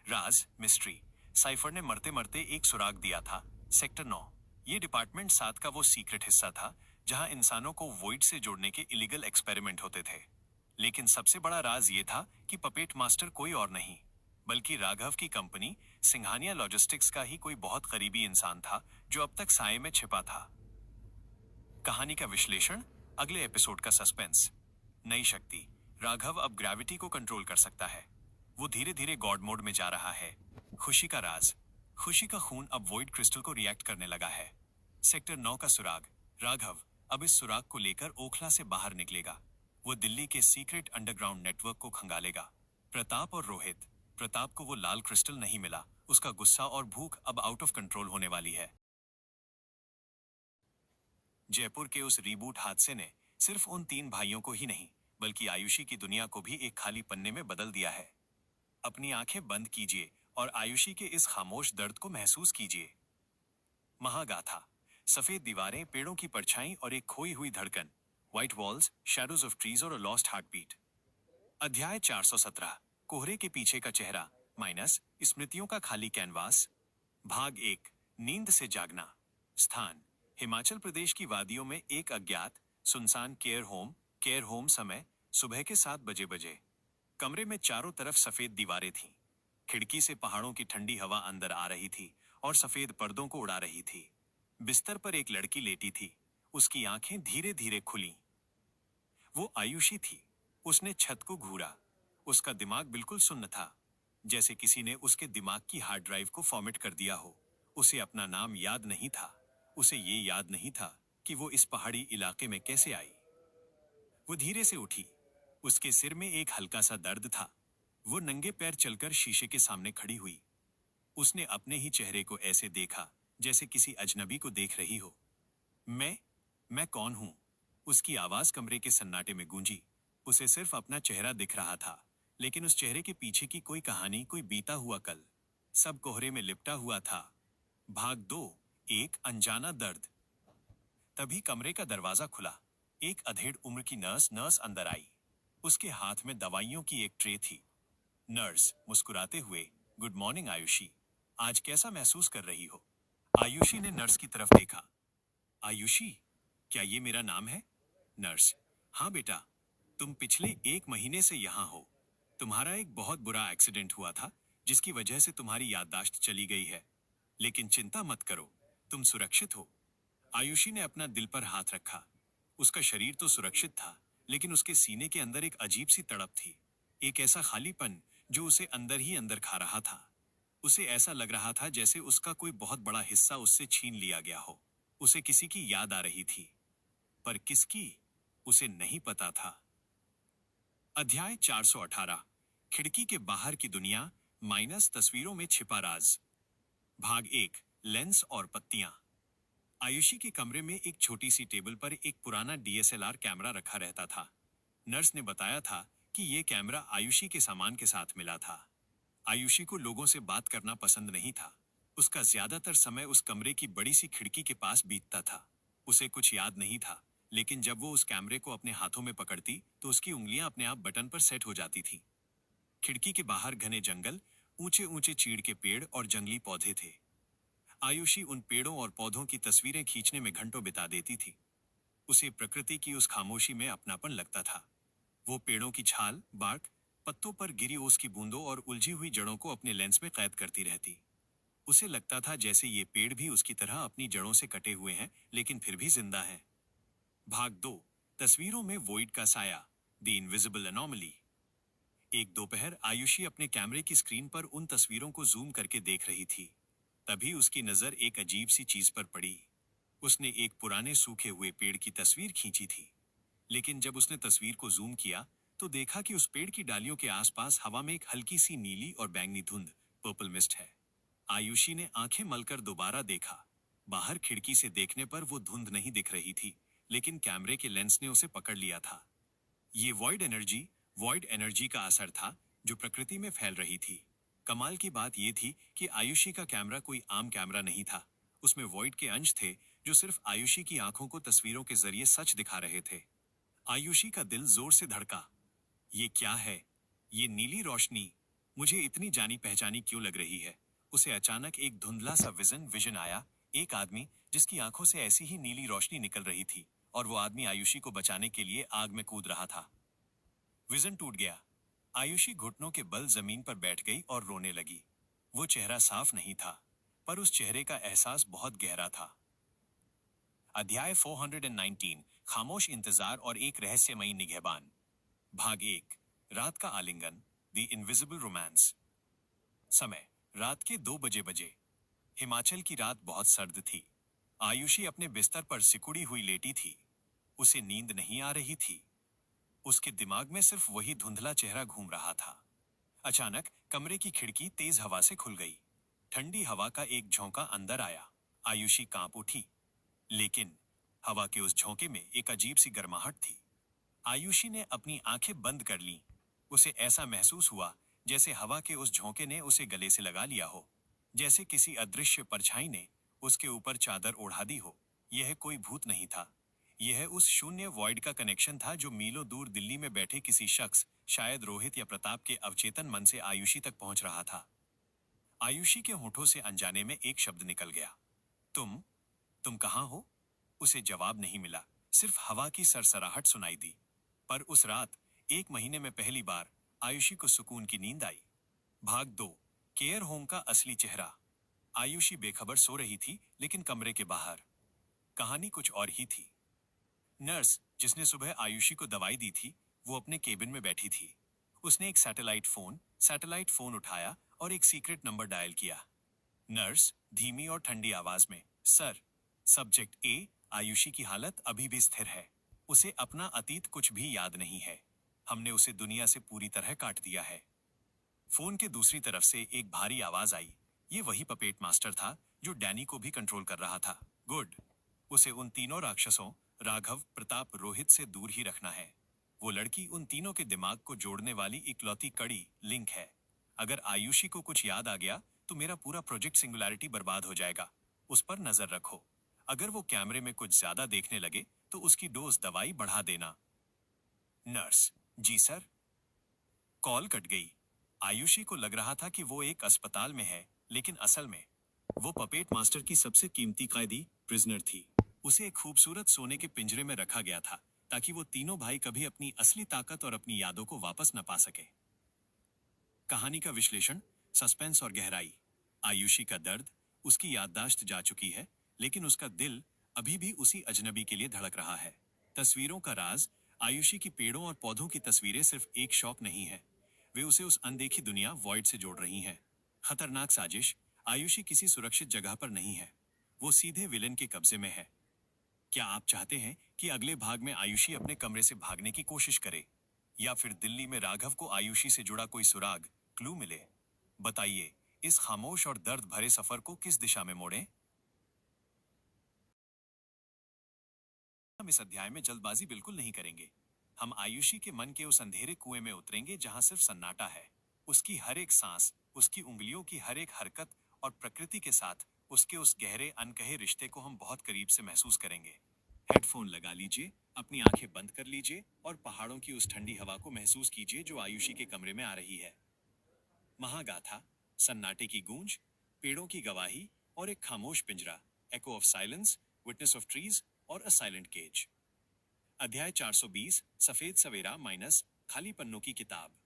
राज, मिस्ट्री, साइफर ने मरते मरते एक सुराग दिया था। सेक्टर 9, ये डिपार्टमेंट 7 का वो सीक्रेट हिस्सा था जहां इंसानों को वॉइड से जोड़ने के इलीगल एक्सपेरिमेंट होते थे। लेकिन सबसे बड़ा राज ये था कि पपेट मास्टर कोई और नहीं बल्कि राघव की कंपनी सिंघानिया लॉजिस्टिक्स का ही कोई बहुत करीबी इंसान था जो अब तक साये में छिपा था। कहानी का विश्लेषण, अगले एपिसोड का सस्पेंस। नई शक्ति, राघव अब ग्रेविटी को कंट्रोल कर सकता है। वो धीरे धीरे गॉड मोड में जा रहा है। खुशी का राज, खुशी का खून अब वॉइड क्रिस्टल को रिएक्ट करने लगा है। सेक्टर 9 का सुराग, राघव अब इस सुराग को लेकर ओखला से बाहर निकलेगा। वो दिल्ली के सीक्रेट अंडरग्राउंड नेटवर्क को खंगालेगा। प्रताप और रोहित, प्रताप को वो लाल क्रिस्टल नहीं मिला, उसका गुस्सा और भूख अब आउट ऑफ कंट्रोल होने वाली है। जयपुर के उस रीबूट हादसे ने सिर्फ उन 3 भाइयों को ही नहीं बल्कि आयुषी की दुनिया को भी एक खाली पन्ने में बदल दिया है। अपनी आंखें बंद कीजिए और आयुषी के इस खामोश दर्द को महसूस कीजिए। महागाथा, सफेद दीवारें, पेड़ों की परछाई और एक खोई हुई धड़कन। White walls, shadows of trees और अ लॉस्ट हार्ट बीट। अध्याय 417, कोहरे के पीछे का चेहरा माइनस स्मृतियों का खाली कैनवास। भाग 1, नींद से जागना। स्थान, हिमाचल प्रदेश की वादियों में एक अज्ञात सुनसान केयर होम। समय सुबह के 7 बजे। कमरे में चारों तरफ सफेद दीवारें थीं। खिड़की से पहाड़ों की ठंडी हवा अंदर आ रही थी और सफेद पर्दों को उड़ा रही थी। बिस्तर पर एक लड़की लेटी थी। उसकी आंखें धीरे धीरे खुलीं। वो आयुषी थी। उसने छत को घूरा। उसका दिमाग बिल्कुल सुन्न था, जैसे किसी ने उसके दिमाग की हार्ड ड्राइव को फॉर्मेट कर दिया हो। उसे अपना नाम याद नहीं था। उसे ये याद नहीं था कि वो इस पहाड़ी इलाके में कैसे आई। वो धीरे से उठी। उसके सिर में एक हल्का सा दर्द था। वो नंगे पैर चलकर शीशे के सामने खड़ी हुई। उसने अपने ही चेहरे को ऐसे देखा जैसे किसी अजनबी को देख रही हो। मैं कौन हूं? उसकी आवाज कमरे के सन्नाटे में गूंजी। उसे सिर्फ अपना चेहरा दिख रहा था, लेकिन उस चेहरे के पीछे की कोई कहानी, कोई बीता हुआ कल, सब कोहरे में लिपटा हुआ था। भाग 2, एक अनजाना दर्द। तभी कमरे का दरवाजा खुला। एक अधेड़ उम्र की नर्स अंदर आई। उसके हाथ में दवाइयों की एक ट्रे थी। नर्स मुस्कुराते हुए, गुड मॉर्निंग आयुषी, आज कैसा महसूस कर रही हो? आयुषी ने नर्स की तरफ देखा। आयुषी, क्या ये मेरा नाम है? नर्स, हाँ बेटा, तुम पिछले 1 महीने से यहाँ हो। तुम्हारा एक बहुत बुरा एक्सीडेंट हुआ था जिसकी वजह से तुम्हारी याददाश्त चली गई है, लेकिन चिंता मत करो, तुम सुरक्षित हो। आयुषी ने अपना दिल पर हाथ रखा। उसका शरीर तो सुरक्षित था, लेकिन उसके सीने के अंदर एक अजीब सी तड़प थी, एक ऐसा खालीपन जो उसे अंदर ही अंदर खा रहा था। उसे ऐसा लग रहा था जैसे उसका कोई बहुत बड़ा हिस्सा उससे छीन लिया गया हो। उसे किसी की याद आ रही थी, पर किसकी, उसे नहीं पता था। अध्याय 418, खिड़की के बाहर की दुनिया माइनस तस्वीरों में छिपा राज। भाग 1, लेंस और पत्तियां। आयुषी के कमरे में एक छोटी सी टेबल पर एक पुराना डीएसएलआर कैमरा रखा रहता था। नर्स ने बताया था कि यह कैमरा आयुषी के सामान के साथ मिला था। आयुषी को लोगों से बात करना पसंद नहीं था। उसका ज्यादातर समय उस कमरे की बड़ी सी खिड़की के पास बीतता था। उसे कुछ याद नहीं था, लेकिन जब वो उस कैमरे को अपने हाथों में पकड़ती तो उसकी उंगलियां अपने आप बटन पर सेट हो जाती थी। खिड़की के बाहर घने जंगल, ऊंचे ऊंचे चीड़ के पेड़ और जंगली पौधे थे। आयुषी उन पेड़ों और पौधों की तस्वीरें खींचने में घंटों बिता देती थी। उसे प्रकृति की उस खामोशी में अपनापन लगता था। वो पेड़ों की छाल, बार्क, पत्तों पर गिरी ओस की बूंदों और उलझी हुई जड़ों को अपने लेंस में कैद करती रहती। उसे लगता था जैसे ये पेड़ भी उसकी तरह अपनी जड़ों से कटे हुए हैं, लेकिन फिर भी जिंदा हैं। भाग 2, तस्वीरों में वॉइड का साया, द इनविजिबल एनोमली। एक दोपहर आयुषी अपने कैमरे की स्क्रीन पर उन तस्वीरों को जूम करके देख रही थी। तभी उसकी नजर एक अजीब सी चीज पर पड़ी। उसने एक पुराने सूखे हुए पेड़ की तस्वीर खींची थी, लेकिन जब उसने तस्वीर को जूम किया तो देखा कि उस पेड़ की डालियों के आसपास हवा में एक हल्की सी नीली और बैंगनी धुंध, पर्पल मिस्ट है। आयुषी ने आंखें मलकर दोबारा देखा। बाहर खिड़की से देखने पर वो धुंध नहीं दिख रही थी, लेकिन कैमरे के लेंस ने उसे पकड़ लिया था। ये वॉइड एनर्जी का असर था जो प्रकृति में फैल रही थी। कमाल की बात यह थी कि आयुषी का कैमरा कोई आम कैमरा नहीं था। उसमें वॉइड के अंश थे जो सिर्फ आयुषी की आंखों को तस्वीरों के जरिए सच दिखा रहे थे। आयुषी का दिल जोर से धड़का। ये क्या है? ये नीली रोशनी मुझे इतनी जानी पहचानी क्यों लग रही है? उसे अचानक एक धुंधला सा विजन आया, एक आदमी जिसकी आंखों से ऐसी ही नीली रोशनी निकल रही थी, और वो आदमी आयुषी को बचाने के लिए आग में कूद रहा था। विजन टूट गया। आयुषी घुटनों के बल जमीन पर बैठ गई और रोने लगी। वो चेहरा साफ नहीं था, पर उस चेहरे का एहसास बहुत गहरा था। अध्याय 419, खामोश इंतजार और एक रहस्यमयी निगहबान। भाग 1, रात का आलिंगन, द इनविजिबल रोमांस। समय रात के 2 बजे। हिमाचल की रात बहुत सर्द थी। आयुषी अपने बिस्तर पर सिकुड़ी हुई लेटी थी। उसे नींद नहीं आ रही थी। उसके दिमाग में सिर्फ वही धुंधला चेहरा घूम रहा था। अचानक कमरे की खिड़की तेज हवा से खुल गई। ठंडी हवा का एक झोंका अंदर आया। आयुषी कांप उठी, लेकिन हवा के उस झोंके में एक अजीब सी गर्माहट थी। आयुषी ने अपनी आंखें बंद कर लीं। उसे ऐसा महसूस हुआ जैसे हवा के उस झोंके ने उसे गले से लगा लिया हो, जैसे किसी अदृश्य परछाई ने उसके ऊपर चादर ओढ़ा दी हो। यह कोई भूत नहीं था। यह उस शून्य वॉइड का कनेक्शन था जो मीलों दूर दिल्ली में बैठे किसी शख्स, शायद रोहित या प्रताप के अवचेतन मन से आयुषी तक पहुंच रहा था। आयुषी के होठों से अनजाने में एक शब्द निकल गया, तुम कहाँ हो? उसे जवाब नहीं मिला, सिर्फ हवा की सरसराहट सुनाई दी। पर उस रात 1 महीने में पहली बार आयुषी को सुकून की नींद आई। भाग 2, केयर होम का असली चेहरा। आयुषी बेखबर सो रही थी, लेकिन कमरे के बाहर कहानी कुछ और ही थी। नर्स जिसने सुबह आयुषी को दवाई दी थी, वो अपने केबिन में बैठी थी। उसने एक सैटेलाइट फोन उठाया और एक सीक्रेट नंबर डायल किया। नर्स धीमी और ठंडी आवाज में, सर, सब्जेक्ट ए, आयुषी की हालत अभी भी स्थिर है। उसे अपना अतीत कुछ भी याद नहीं है। हमने उसे दुनिया से पूरी तरह काट दिया है। फोन के दूसरी तरफ से एक भारी आवाज आई। ये वही पपेट मास्टर था जो डैनी को भी कंट्रोल कर रहा था। गुड। उसे उन तीनों राक्षसों, राघव, प्रताप, रोहित से दूर ही रखना है। वो लड़की उन तीनों के दिमाग को जोड़ने वाली इकलौती कड़ी, लिंक है। अगर आयुषी को कुछ याद आ गया तो मेरा पूरा प्रोजेक्ट सिंगुलैरिटी बर्बाद हो जाएगा। उस पर नजर रखो। अगर वो कैमरे में कुछ ज्यादा देखने लगे तो उसकी डोज दवाई बढ़ा देना। नर्स, जी सर। कॉल कट गई। आयुषी को लग रहा था कि वो एक अस्पताल में है, लेकिन असल में वो पपेट मास्टर की सबसे कीमती कैदी, प्रिजनर थी। उसे एक खूबसूरत सोने के पिंजरे में रखा गया था, ताकि वो तीनों भाई कभी अपनी असली ताकत और अपनी यादों को वापस न पा सके। कहानी का विश्लेषण, सस्पेंस और गहराई। आयुषी का दर्द, उसकी याददाश्त जा चुकी है, लेकिन उसका दिल अभी भी उसी अजनबी के लिए धड़क रहा है। तस्वीरों का राज, आयुषी की पेड़ों और पौधों की तस्वीरें सिर्फ एक शौक नहीं है, वे उसे उस अनदेखी दुनिया वॉइड से जोड़ रही हैं। खतरनाक साजिश, आयुषी किसी सुरक्षित जगह पर नहीं है, वो सीधे विलेन के कब्जे में है। क्या आप चाहते हैं कि अगले भाग में आयुषी अपने कमरे से भागने की कोशिश करे, या फिर दिल्ली में राघव को आयुषी से जुड़ा कोई सुराग, क्लू मिले? बताइए, इस खामोश और दर्द भरे सफर को किस दिशा में मोड़ें? हम इस अध्याय में जल्दबाजी बिल्कुल नहीं करेंगे। हम आयुषी के मन के उस अंधेरे कुएं में उतरेंगे जहां सिर्फ सन्नाटा है। उसकी हर एक सांस, उसकी उंगलियों की हर एक हरकत और प्रकृति के साथ उसके उस गहरे अनकहे रिश्ते को हम बहुत करीब से महसूस करेंगे। हेडफोन लगा लीजिए, अपनी आंखें बंद कर लीजिए और पहाड़ों की उस ठंडी हवा को महसूस कीजिए जो आयुषी के कमरे में आ रही है। महागाथा, सन्नाटे की गूंज, पेड़ों की गवाही और एक खामोश पिंजरा, echo of silence, witness of trees और अ साइलेंट केज। अध्याय 420, सफेद सवेरा माइनस खाली पन्नों की किताब।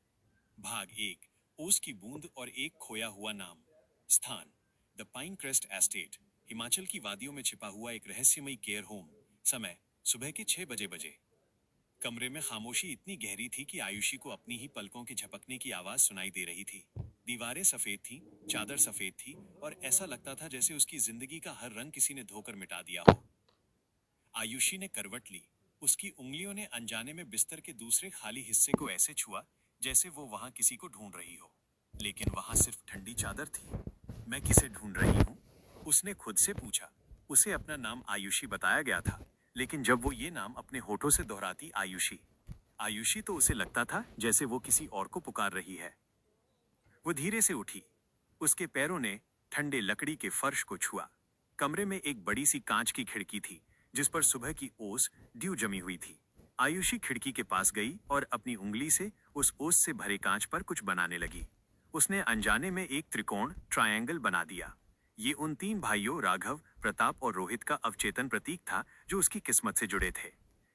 भाग 1, ओस की बूंद और एक खोया हुआ नाम। स्थान, the pine crest estate, Himachal की वादियों में छिपा हुआ एक रहस्यमयी केयर होम। समय, सुबह के 6 बजे। कमरे में खामोशी इतनी गहरी थी कि आयुषी को अपनी ही पलकों के झपकने की आवाज सुनाई दे रही थी। दीवारें सफेद थीं, चादर सफेद थी और ऐसा लगता था जैसे उसकी जिंदगी का हर रंग किसी ने धोकर मिटा दिया हो। आयुषी ने करवट ली। उसकी उंगलियों ने अनजाने में बिस्तर के दूसरे खाली हिस्से को ऐसे छुआ जैसे वो वहां किसी को ढूंढ रही हो, लेकिन वहां सिर्फ ठंडी चादर थी। मैं किसे ढूंढ रही हूँ? उसने खुद से पूछा। उसे अपना नाम आयुषी बताया गया था, लेकिन जब वो ये नाम अपने होठों से दोहराती, आयुषी आयुषी, तो उसे लगता था जैसे वो किसी और को पुकार रही है। वो धीरे से उठी। उसके पैरों ने ठंडे लकड़ी के फर्श को छुआ। कमरे में एक बड़ी सी कांच की खिड़की थी जिस पर सुबह की ओस, ड्यू जमी हुई थी। आयुषी खिड़की के पास गई और अपनी उंगली से उस ओस से भरे कांच पर कुछ बनाने लगी। उसने अनजाने में एक त्रिकोण, ट्रायंगल बना दिया। ये उन 3 भाइयों राघव, प्रताप और रोहित का अवचेतन प्रतीक था जो उसकी किस्मत से जुड़े थे।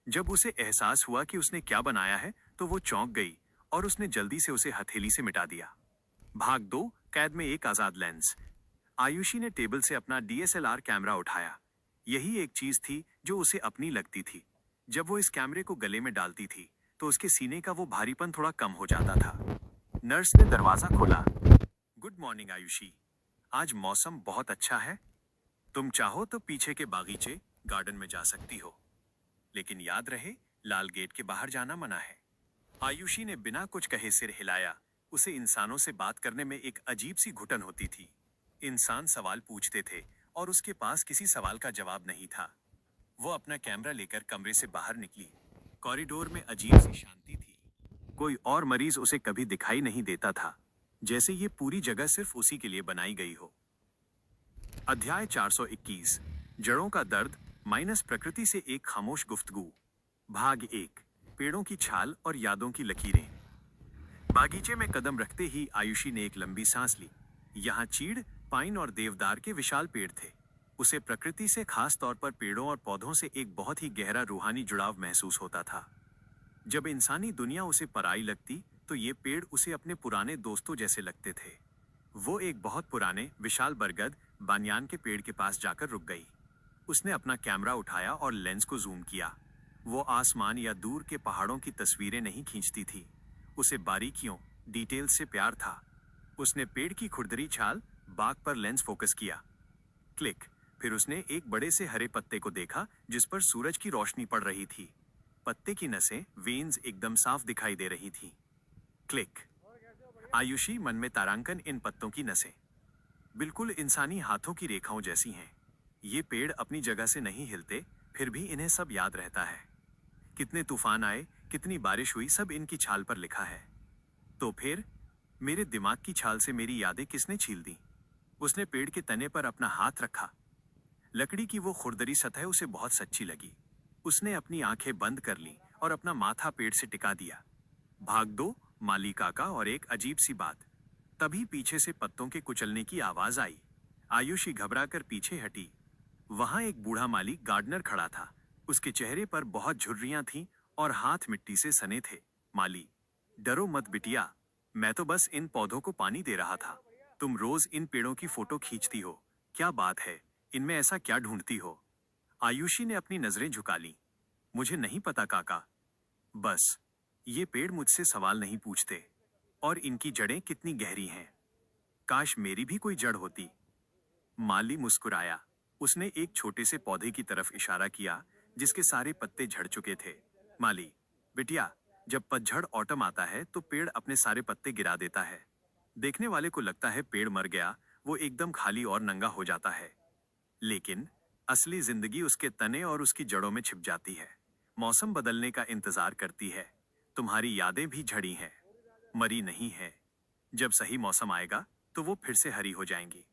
जब उसे एहसास हुआ कि उसने क्या बनाया है, तो वो चौंक गई और उसने जल्दी से उसे हथेली से मिटा दिया। भाग 2, कैद में एक आजाद लेंस। आयुषी ने टेबल से अपना डीएसएलआर कैमरा उठाया। यही एक चीज थी जो उसे अपनी लगती थी। जब वो इस कैमरे को गले में डालती थी, तो उसके सीने का वो भारीपन थोड़ा कम हो जाता था। नर्स ने दरवाजा खोला। गुड मॉर्निंग आयुषी, आज मौसम बहुत अच्छा है। तुम चाहो तो पीछे के बागीचे, गार्डन में जा सकती हो, लेकिन याद रहे, लाल गेट के बाहर जाना मना है। आयुषी ने बिना कुछ कहे सिर हिलाया। उसे इंसानों से बात करने में एक अजीब सी घुटन होती थी। इंसान सवाल पूछते थे और उसके पास किसी सवाल का जवाब नहीं था। वो अपना कैमरा लेकर कमरे से बाहर निकली। कॉरिडोर में अजीब सी शांति थी। कोई और मरीज उसे कभी दिखाई नहीं देता था, जैसे ये पूरी जगह सिर्फ उसी के लिए बनाई गई हो। अध्याय 421, जड़ों का दर्द माइनस प्रकृति से एक खामोश गुफ्तगू। भाग 1, पेड़ों की छाल और यादों की लकीरें। बागीचे में कदम रखते ही आयुषी ने एक लंबी सांस ली। यहाँ चीड़, पाइन और देवदार के विशाल पेड़ थे। उसे प्रकृति से, खास तौर पर पेड़ों और पौधों से एक बहुत ही गहरा रूहानी जुड़ाव महसूस होता था। जब इंसानी दुनिया उसे पराई लगती, तो ये पेड़ उसे अपने पुराने दोस्तों जैसे लगते थे। वो एक बहुत पुराने, विशाल बरगद, बानियान के पेड़ के पास जाकर रुक गई। उसने अपना कैमरा उठाया और लेंस को जूम किया। वो आसमान या दूर के पहाड़ों की तस्वीरें नहीं खींचती थी। उसे बारीकियों, डिटेल से प्यार था। उसने पेड़ की खुरदरी छाल, बाग पर लेंस फोकस किया। क्लिक। फिर उसने एक बड़े से हरे पत्ते को देखा जिस पर सूरज की रोशनी पड़ रही थी। पत्ते की नसें, वेन्स एकदम साफ दिखाई दे रही थी। क्लिक। आयुषी मन में तारांकन, इन पत्तों की नसें बिल्कुल इंसानी हाथों की रेखाओं जैसी हैं। ये पेड़ अपनी जगह से नहीं हिलते, फिर भी इन्हें सब याद रहता है। कितने तूफान आए, कितनी बारिश हुई, सब इनकी छाल पर लिखा है। तो फिर मेरे दिमाग की छाल से मेरी यादें किसने छील दी? उसने पेड़ के तने पर अपना हाथ रखा। लकड़ी की वो खुरदरी सतह उसे बहुत सच्ची लगी। उसने अपनी आंखें बंद कर ली और अपना माथा पेड़ से टिका दिया। भाग 2, माली काका और एक अजीब सी बात। तभी पीछे से पत्तों के कुचलने की आवाज आई। आयुषी घबराकर पीछे हटी। वहां एक बूढ़ा माली गार्डनर खड़ा था। उसके चेहरे पर बहुत झुर्रियां थीं और हाथ मिट्टी से सने थे। माली, डरो मत बिटिया, मैं तो बस इन पौधों को पानी दे रहा था। तुम रोज इन पेड़ों की फोटो खींचती हो, क्या बात है? इनमें ऐसा क्या ढूंढती हो? आयुषी ने अपनी नजरें झुका ली। मुझे नहीं पता काका, बस ये पेड़ मुझसे सवाल नहीं पूछते। और इनकी जड़ें कितनी गहरी हैं, काश मेरी भी कोई जड़ होती। माली मुस्कुराया। उसने एक छोटे से पौधे की तरफ इशारा किया जिसके सारे पत्ते झड़ चुके थे। माली, बिटिया, जब पतझड़ ऑटम आता है तो पेड़ अपने सारे पत्ते गिरा देता है। देखने वाले को लगता है पेड़ मर गया, वो एकदम खाली और नंगा हो जाता है। लेकिन असली जिंदगी उसके तने और उसकी जड़ों में छिप जाती है। मौसम बदलने का इंतजार करती है। तुम्हारी यादें भी झड़ी हैं, मरी नहीं है। जब सही मौसम आएगा तो वो फिर से हरी हो जाएंगी।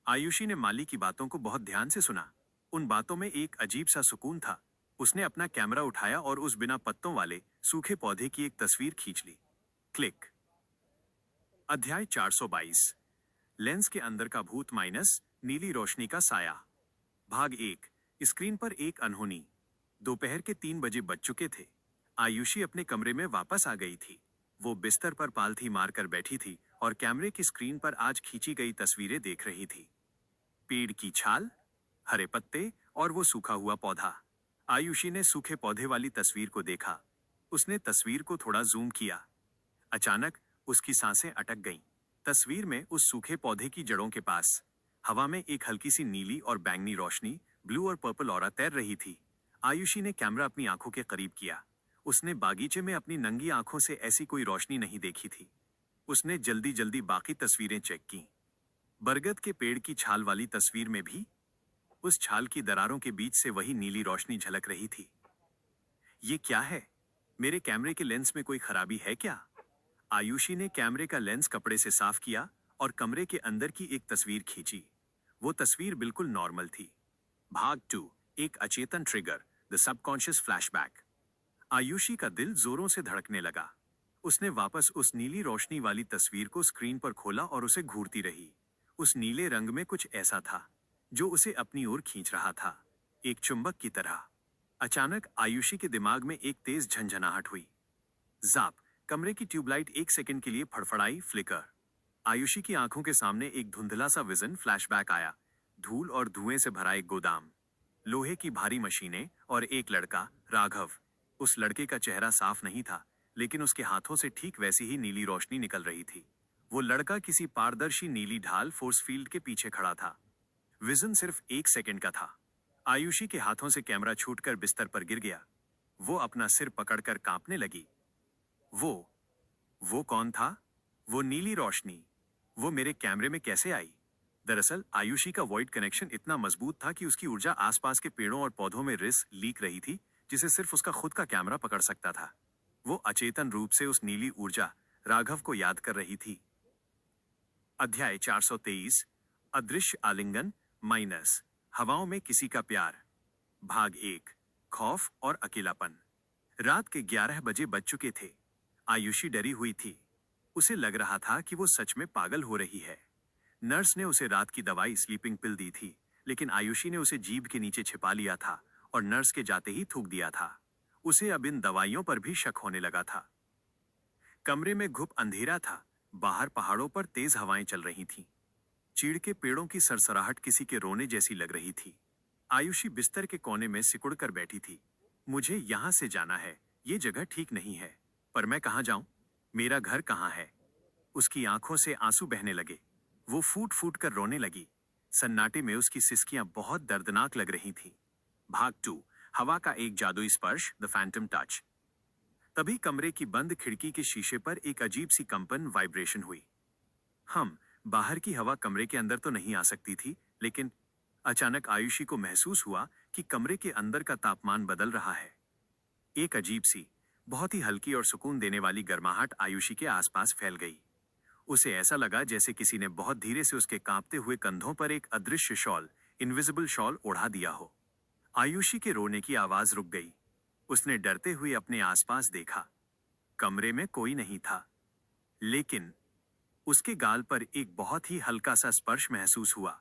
आयुषी ने माली की बातों को बहुत ध्यान से सुना। उन बातों में एक अजीब सा सुकून था। उसने अपना कैमरा उठाया और उस बिना पत्तों वाले सूखे पौधे की एक तस्वीर खींच ली। क्लिक। अध्याय 422, लेंस के अंदर का भूत माइनस नीली रोशनी का साया। भाग 1, स्क्रीन पर एक अनहोनी। दोपहर के 3 बजे बज चुके थे। आयुषी अपने कमरे में वापस आ गई थी। वो बिस्तर पर पालथी मारकर बैठी थी और कैमरे की स्क्रीन पर आज खींची गई तस्वीरें देख रही थी। पेड़ की छाल, हरे पत्ते और वो सूखा हुआ पौधा। आयुषी ने सूखे पौधे वाली तस्वीर को देखा। उसने तस्वीर को थोड़ा जूम किया। अचानक उसकी सांसें अटक गईं। तस्वीर में उस सूखे पौधे की जड़ों के पास हवा में एक हल्की सी नीली और बैंगनी रोशनी, ब्लू और पर्पल ऑरा तैर रही थी। आयुषी ने कैमरा अपनी आंखों के करीब किया। उसने बागीचे में अपनी नंगी आंखों से ऐसी कोई रोशनी नहीं देखी थी। उसने जल्दी जल्दी बाकी तस्वीरें चेक की। बरगद के पेड़ की छाल वाली तस्वीर में भी उस छाल की दरारों के बीच से वही नीली रोशनी झलक रही थी। ये क्या है? मेरे कैमरे के लेंस में कोई खराबी है क्या? आयुषी ने कैमरे का लेंस कपड़े से साफ किया और कमरे के अंदर की एक तस्वीर खींची। वो तस्वीर बिल्कुल नॉर्मल थी। भाग 2, एक अचेतन trigger, the subconscious flashback. Ayushi का दिल जोरों से धड़कने लगा। उसने वापस उस नीली रोशनी वाली तस्वीर को स्क्रीन पर खोला और उसे घूरती रही। उस नीले रंग में कुछ ऐसा था जो उसे अपनी ओर खींच रहा था, एक चुंबक की तरह। अचानक आयुषी के दिमाग में एक तेज झंझनाहट हुई। जाप, कमरे की ट्यूबलाइट एक सेकंड के लिए फड़फड़ाई, फ्लिकर। आयुषी की आंखों के सामने एक धुंधला सा विजन फ्लैशबैक आया। धूल और धुएं से भरा एक गोदाम, लोहे की भारी मशीनें और एक लड़का, राघव। उस लड़के का चेहरा साफ नहीं था, लेकिन उसके हाथों से ठीक वैसी ही नीली रोशनी निकल रही थी। वो लड़का किसी पारदर्शी नीली ढाल फोर्स फील्ड के पीछे खड़ा था। विजन सिर्फ एक सेकंड का था। आयुषी के हाथों से कैमरा छूटकर बिस्तर पर गिर गया। वो अपना सिर पकड़कर कांपने लगी। वो कौन था? वो नीली रोशनी, वो मेरे कैमरे में कैसे आई? दरअसल आयुषी का वॉइड कनेक्शन इतना मजबूत था कि उसकी ऊर्जा आसपास के पेड़ों और पौधों में रिस लीक रही थी, जिसे सिर्फ उसका खुद का कैमरा पकड़ सकता था। वो अचेतन रूप से उस नीली ऊर्जा राघव को याद कर रही थी। अध्याय 423, अदृश्य आलिंगन माइनस हवाओं में किसी का प्यार। भाग 1, खौफ और अकेलापन। रात के 11 बजे बज चुके थे। आयुषी डरी हुई थी। उसे लग रहा था कि वो सच में पागल हो रही है। नर्स ने उसे रात की दवाई स्लीपिंग पिल दी थी, लेकिन आयुषी ने उसे जीभ के नीचे छिपा लिया था और नर्स के जाते ही थूक दिया था। उसे अब इन दवाइयों पर भी शक होने लगा था। कमरे में घुप अंधेरा था। बाहर पहाड़ों पर तेज हवाएं चल रही थीं। चीड़ के पेड़ों की सरसराहट किसी के रोने जैसी लग रही थी। आयुषी बिस्तर के कोने में सिकुड़ कर बैठी थी। मुझे यहां से जाना है, ये जगह ठीक नहीं है, पर मैं कहाँ जाऊं? मेरा घर कहाँ है? उसकी आंखों से आंसू बहने लगे। वो फूट फूट कर रोने लगी। सन्नाटे में उसकी सिसकियां बहुत दर्दनाक लग रही थीं। भाग 2, हवा का एक जादुई स्पर्श, द फैंटम टच। तभी कमरे की बंद खिड़की के शीशे पर एक अजीब सी कंपन, वाइब्रेशन हुई। बाहर की हवा कमरे के अंदर तो नहीं आ सकती थी, लेकिन अचानक आयुषी को महसूस हुआ कि कमरे के अंदर का तापमान बदल रहा है। एक अजीब सी, बहुत ही हल्की और सुकून देने वाली गर्माहट आयुषी के आसपास फैल गई। उसे ऐसा लगा जैसे किसी ने बहुत धीरे से उसके कांपते हुए कंधों पर एक अदृश्य शॉल, इनविजिबल शॉल ओढ़ा दिया हो। आयुषी के रोने की आवाज रुक गई। उसने डरते हुए अपने आसपास देखा। कमरे में कोई नहीं था, लेकिन उसके गाल पर एक बहुत ही हल्का सा स्पर्श महसूस हुआ,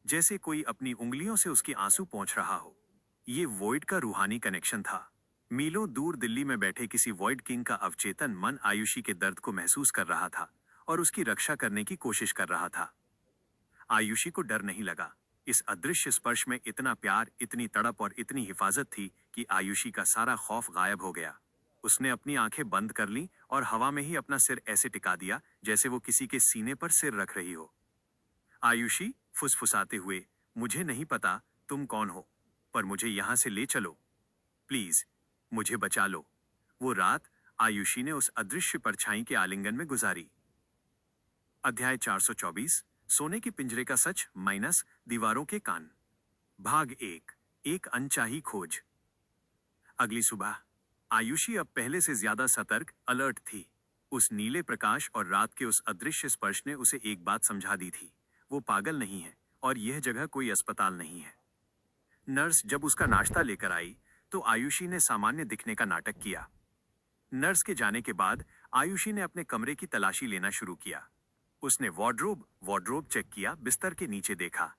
जैसे कोई अपनी उंगलियों से उसके आंसू पोंछ रहा हो। ये वॉइड का रूहानी कनेक्शन था। मीलों दूर दिल्ली में बैठे किसी वॉइड किंग का अवचेतन मन आयुषी के दर्द को महसूस कर रहा था और उसकी रक्षा करने की कोशिश कर रहा था। आयुषी को डर नहीं लगा। इस अदृश्य स्पर्श में इतना प्यार, इतनी तड़प और इतनी हिफाजत थी कि आयुषी का सारा खौफ गायब हो गया। उसने अपनी आंखें बंद कर लीं और हवा में ही अपना सिर ऐसे टिका दिया जैसे वो किसी के सीने पर सिर रख रही हो। आयुषी, फुसफुसाते हुए, मुझे नहीं पता तुम कौन हो, पर मुझे यहां से ले चलो प्लीज, मुझे बचा लो। वो रात आयुषी ने उस अदृश्य परछाई के आलिंगन में गुजारी। अध्याय 424, सोने के पिंजरे का सच माइनस दीवारों के कान। भाग 1, एक अनचाही खोज। अगली सुबह आयुषी अब पहले से ज्यादा सतर्क, अलर्ट थी। उस नीले प्रकाश और रात के उस अदृश्य स्पर्श ने उसे एक बात समझा दी थी, वो पागल नहीं है और यह जगह कोई अस्पताल नहीं है। नर्स जब उसका नाश्ता लेकर आई तो आयुषी ने सामान्य दिखने का नाटक किया। नर्स के जाने के बाद आयुषी ने अपने कमरे की तलाशी लेना शुरू किया। उसने वार्डरोब चेक किया, बिस्तर के नीचे देखा,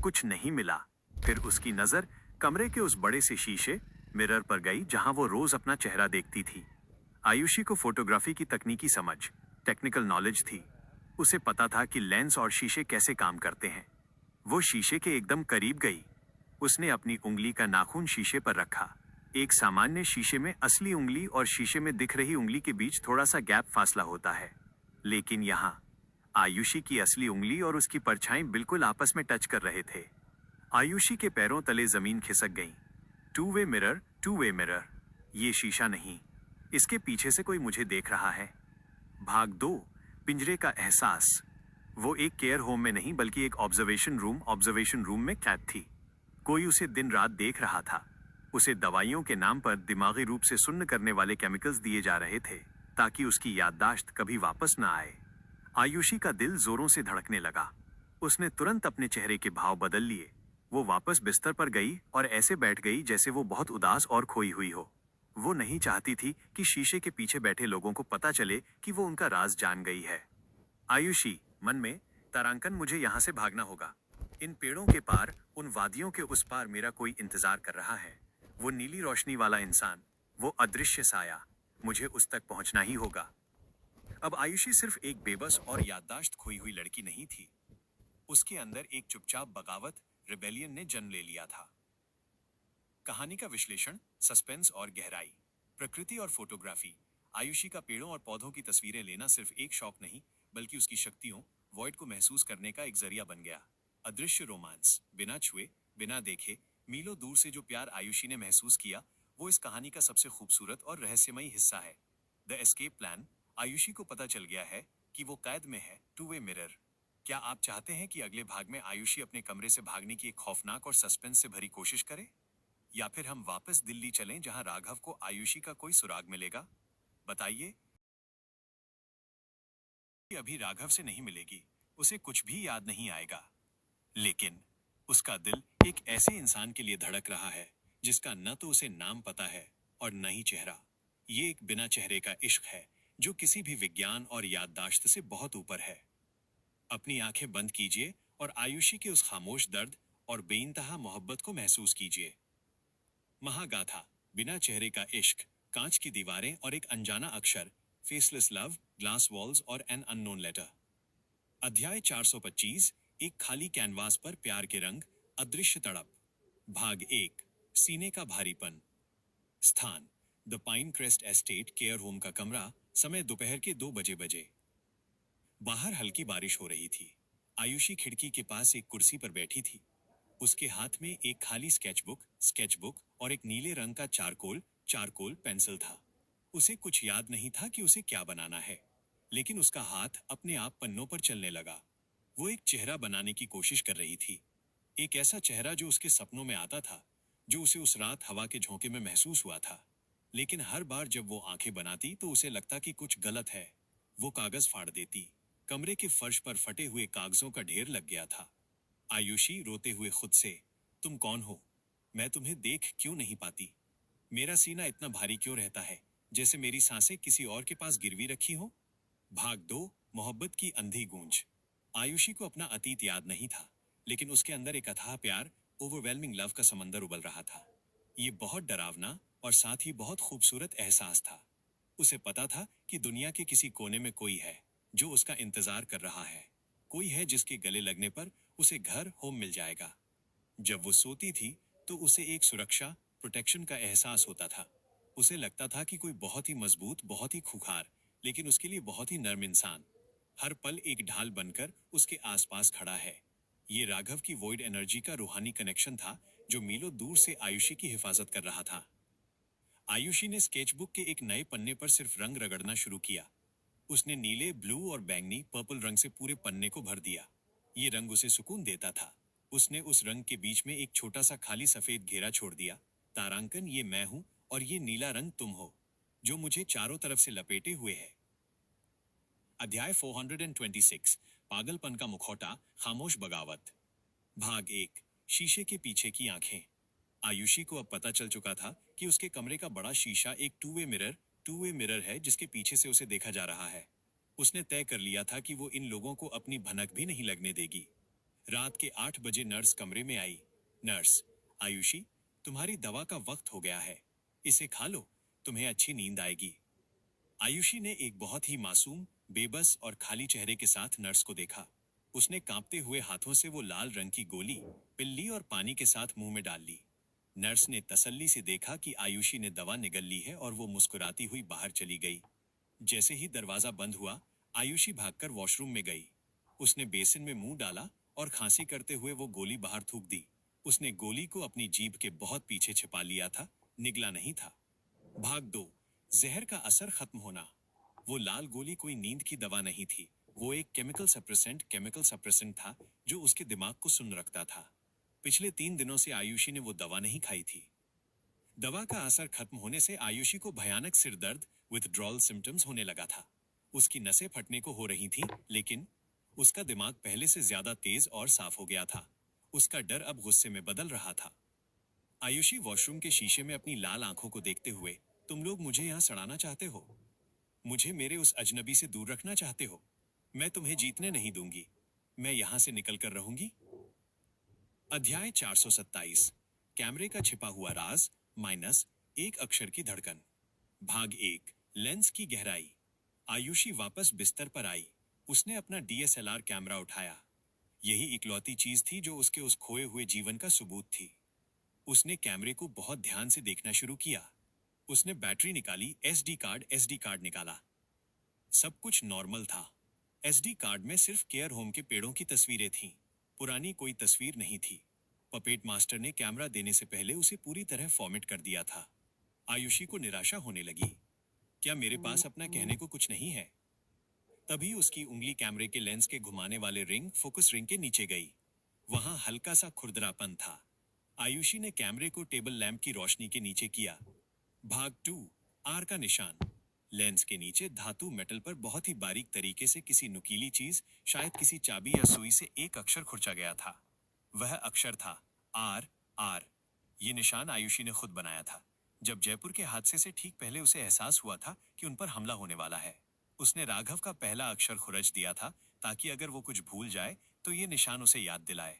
कुछ नहीं मिला। फिर उसकी नजर कमरे के उस बड़े से शीशे, मिरर पर गई जहां वो रोज अपना चेहरा देखती थी। आयुषी को फोटोग्राफी की तकनीकी समझ, टेक्निकल नॉलेज थी। उसे पता था कि लेंस और शीशे कैसे काम करते हैं। वो शीशे के एकदम करीब गई। उसने अपनी उंगली का नाखून शीशे पर रखा। एक सामान्य शीशे में असली उंगली और शीशे में दिख रही उंगली के बीच थोड़ा सा गैप, फासला होता है, लेकिन यहाँ आयुषी की असली उंगली और उसकी परछाई बिल्कुल आपस में टच कर रहे थे। आयुषी के पैरों तले जमीन खिसक गई। टू वे मिरर, ये शीशा नहीं, इसके पीछे से कोई मुझे देख रहा है। भाग 2, पिंजरे का एहसास। वो एक केयर होम में नहीं बल्कि एक ऑब्जर्वेशन रूम में कैद थी। कोई उसे दिन रात देख रहा था। उसे दवाइयों के नाम पर दिमागी रूप से सुन्न करने वाले केमिकल्स दिए जा रहे थे ताकि उसकी याददाश्त कभी वापस न आए। आयुषी का दिल जोरों से धड़कने लगा। उसने तुरंत अपने चेहरे के भाव बदल लिए। वो वापस बिस्तर पर गई और ऐसे बैठ गई जैसे वो बहुत उदास और खोई हुई हो। वो नहीं चाहती थी कि शीशे के पीछे बैठे लोगों को पता चले कि वो उनका राज जान गई है। आयुषी मन में तारांकन, मुझे यहाँ से भागना होगा। इन पेड़ों के पार, उन वादियों के उस पार मेरा कोई इंतजार कर रहा है। वो नीली रोशनी वाला इंसान, वो अदृश्य साया, मुझे उस तक पहुंचना ही होगा। अब आयुषी सिर्फ एक बेबस और याददाश्त खोई हुई लड़की नहीं थी। उसके अंदर एक चुपचाप बगावत, रिबेलियन ने जन्म ले लिया था। कहानी का विश्लेषण, सस्पेंस और गहराई। प्रकृति और फोटोग्राफी। आयुषी का पेड़ों और पौधों की तस्वीरें लेना सिर्फ एक शौक नहीं, बल्कि उसकी शक्तियों, वॉइड को महसूस करने का एक जरिया बन गया। अदृश्य रोमांस। बिना छुए, बिना देखे, मीलों दूर से जो प्यार आयुषी ने महसूस किया, वो इस कहानी का सबसे खूबसूरत और रहस्यमयी हिस्सा है। The escape plan. आयुषी को पता चल गया है कि वो कैद में है। Two way mirror. क्या आप चाहते हैं कि अगले भाग में आयुषी अपने कमरे से भागने की एक खौफनाक और सस्पेंस से भरी कोशिश करे? या फिर हम वापस दिल्ली चलें जहां राघव को आयुषी का कोई सुराग मिलेगा? बताइए। अभी राघव से नहीं मिलेगी, उसे कुछ भी याद नहीं आएगा, लेकिन उसका दिल एक ऐसे इंसान के लिए धड़क रहा है जिसका न तो उसे नाम पता है और न ही चेहरा। ये एक बिना चेहरे का इश्क है जो किसी भी विज्ञान और याददाश्त से बहुत ऊपर है। अपनी आंखें बंद कीजिए और आयुषी के उस खामोश दर्द और बेइंतहा मोहब्बत को महसूस कीजिए। महागाथा। बिना चेहरे का इश्क, कांच की दीवारें और एक अनजाना अक्षर, फेसलेस लव, ग्लास वॉल्स और एन अननोन लेटर। अध्याय 425, एक खाली कैनवास पर प्यार के रंग, अदृश्य तड़प। भाग 1, सीने का भारीपन। स्थान, the pine crest estate care home का कमरा। समय दोपहर के 2 बजे। बाहर हल्की बारिश हो रही थी। आयुषी खिड़की के पास एक कुर्सी पर बैठी थी। उसके हाथ में एक खाली स्केचबुक और एक नीले रंग का चारकोल पेंसिल था। उसे कुछ याद नहीं था कि उसे क्या बनाना है, लेकिन उसका हाथ अपने आप पन्नों पर चलने लगा। वो एक चेहरा बनाने की कोशिश कर रही थी, एक ऐसा चेहरा जो उसके सपनों में आता था, जो उसे उस रात हवा के झोंके में महसूस हुआ था। लेकिन हर बार जब वो आंखें बनाती तो उसे लगता कि कुछ गलत है। वो कागज फाड़ देती। कमरे के फर्श पर फटे हुए कागजों का ढेर लग गया था। आयुषी रोते हुए खुद से, तुम कौन हो? मैं तुम्हें देख क्यों नहीं पाती? मेरा सीना इतना भारी क्यों रहता है, जैसे मेरी सांसें किसी और के पास गिरवी रखी हो? भाग 2, मोहब्बत की अंधी गूंज। आयुषी को अपना अतीत याद नहीं था, लेकिन उसके अंदर एक अथाह प्यार, ओवरवेलमिंग लव का समंदर उबल रहा था। ये बहुत डरावना और साथ ही बहुत खूबसूरत एहसास था। उसे पता था कि दुनिया के किसी कोने में कोई है जो उसका इंतजार कर रहा है। कोई है जिसके गले लगने पर उसे घर होम मिल जाएगा। जब वो सोती थी तो उसे एक सुरक्षा, प्रोटेक्शन का एहसास होता था। उसे लगता था कि कोई बहुत ही मजबूत, बहुत ही खूंखार, लेकिन उसके लिए बहुत ही नर्म इंसान हर पल एक ढाल बनकर उसके आसपास खड़ा है। ये राघव की वॉइड एनर्जी का रूहानी कनेक्शन था जो मीलों दूर से आयुषी की हिफाजत कर रहा था। आयुषी ने स्केचबुक के एक नए पन्ने पर सिर्फ रंग रगड़ना शुरू किया। उसने नीले, ब्लू और बैंगनी पर्पल रंग से पूरे पन्ने को भर दिया। ये रंग उसे सुकून देता था। उसने उस रंग के बीच में एक छोटा सा खाली सफेद घेरा छोड़ दिया। तारांकन, ये मैं हूं और ये नीला रंग तुम हो, जो मुझे चारों तरफ से लपेटे हुए है। अध्याय 426, पागलपन का मुखौटा, खामोश बगावत। भाग 1, शीशे के पीछे की आंखें। आयुषी को अब पता चल चुका था कि उसके कमरे का बड़ा शीशा एक टू वे मिरर है जिसके पीछे से उसे देखा जा रहा है। उसने तय कर लिया था कि वो इन लोगों को अपनी भनक भी नहीं लगने देगी। रात के 8 बजे नर्स कमरे में आई। नर्स, आयुषी, तुम्हारी दवा का वक्त हो गया है, इसे खा लो, तुम्हें अच्छी नींद आएगी। आयुषी ने एक बहुत ही मासूम, बेबस और खाली चेहरे के साथ नर्स को देखा। उसने कांपते हुए हाथों से वो लाल रंग की गोली, पिल्ली और पानी के साथ मुंह में डाल ली। नर्स ने तसल्ली से देखा कि आयुषी ने दवा निगल ली है और वो मुस्कुराती हुई बाहर चली गई। जैसे ही दरवाजा बंद हुआ, आयुषी भागकर वॉशरूम में गई। उसने बेसिन में मुंह डाला और खांसी करते हुए वो गोली बाहर थूक दी। उसने गोली को अपनी जीभ के बहुत पीछे छिपा लिया था, निगला नहीं था। भाग 2, जहर का असर खत्म होना। वो लाल गोली कोई नींद की दवा नहीं थी, वो एक केमिकल सप्रेसेंट था जो उसके दिमाग को सुन रखता था। पिछले 3 दिनों से आयुषी ने वो दवा नहीं खाई थी। दवा का असर खत्म होने से आयुषी को भयानक सिर दर्द, विथड्रॉल सिम्टम्स होने लगा था। उसकी नसें फटने को हो रही थीं, लेकिन उसका दिमाग पहले से ज्यादा तेज और साफ हो गया था। उसका डर अब गुस्से में बदल रहा था। आयुषी वॉशरूम के शीशे में अपनी लाल आंखों को देखते हुए, तुम लोग मुझे यहाँ सड़ाना चाहते हो? मुझे मेरे उस अजनबी से दूर रखना चाहते हो? मैं तुम्हें जीतने नहीं दूंगी। मैं यहां से निकल कर रहूंगी। अध्याय 427, कैमरे का छिपा हुआ राज माइनस एक अक्षर की धड़कन। भाग एक, लेंस की गहराई। आयुषी वापस बिस्तर पर आई। उसने अपना डीएसएलआर कैमरा उठाया। यही इकलौती चीज थी जो उसके उस खोए हुए जीवन का सबूत थी। उसने कैमरे को बहुत ध्यान से देखना शुरू किया। उसने बैटरी निकाली, एसडी कार्ड निकाला। सब कुछ नॉर्मल था। एसडी कार्ड में सिर्फ केयर होम के पेड़ों की तस्वीरें थीं। पुरानी कोई तस्वीर नहीं थी। पपेट मास्टर ने कैमरा देने से पहले उसे पूरी तरह फॉर्मेट कर दिया था। आयुषी को निराशा होने लगी। क्या मेरे पास अपना कहने को कुछ नहीं है? तभी उसकी उंगली कैमरे के लेंस के घुमाने वाले रिंग, फोकस रिंग के नीचे गई। वहां हल्का सा खुरदरापन था। आयुषी ने कैमरे को टेबल लैंप की रोशनी के नीचे किया। भाग 2, आर का निशान। लेंस के नीचे धातु मेटल पर बहुत ही बारीक तरीके से किसी नुकीली चीज, शायद किसी चाबी या सुई से एक अक्षर खुरचा गया था। वह अक्षर था आर आर। ये निशान आयुषी ने खुद बनाया था। जब जयपुर के हादसे से ठीक पहले उसे एहसास हुआ था कि उन पर हमला होने वाला है, उसने राघव का पहला अक्षर खुरच दिया था, ताकि अगर वो कुछ भूल जाए तो ये निशान उसे याद दिलाए।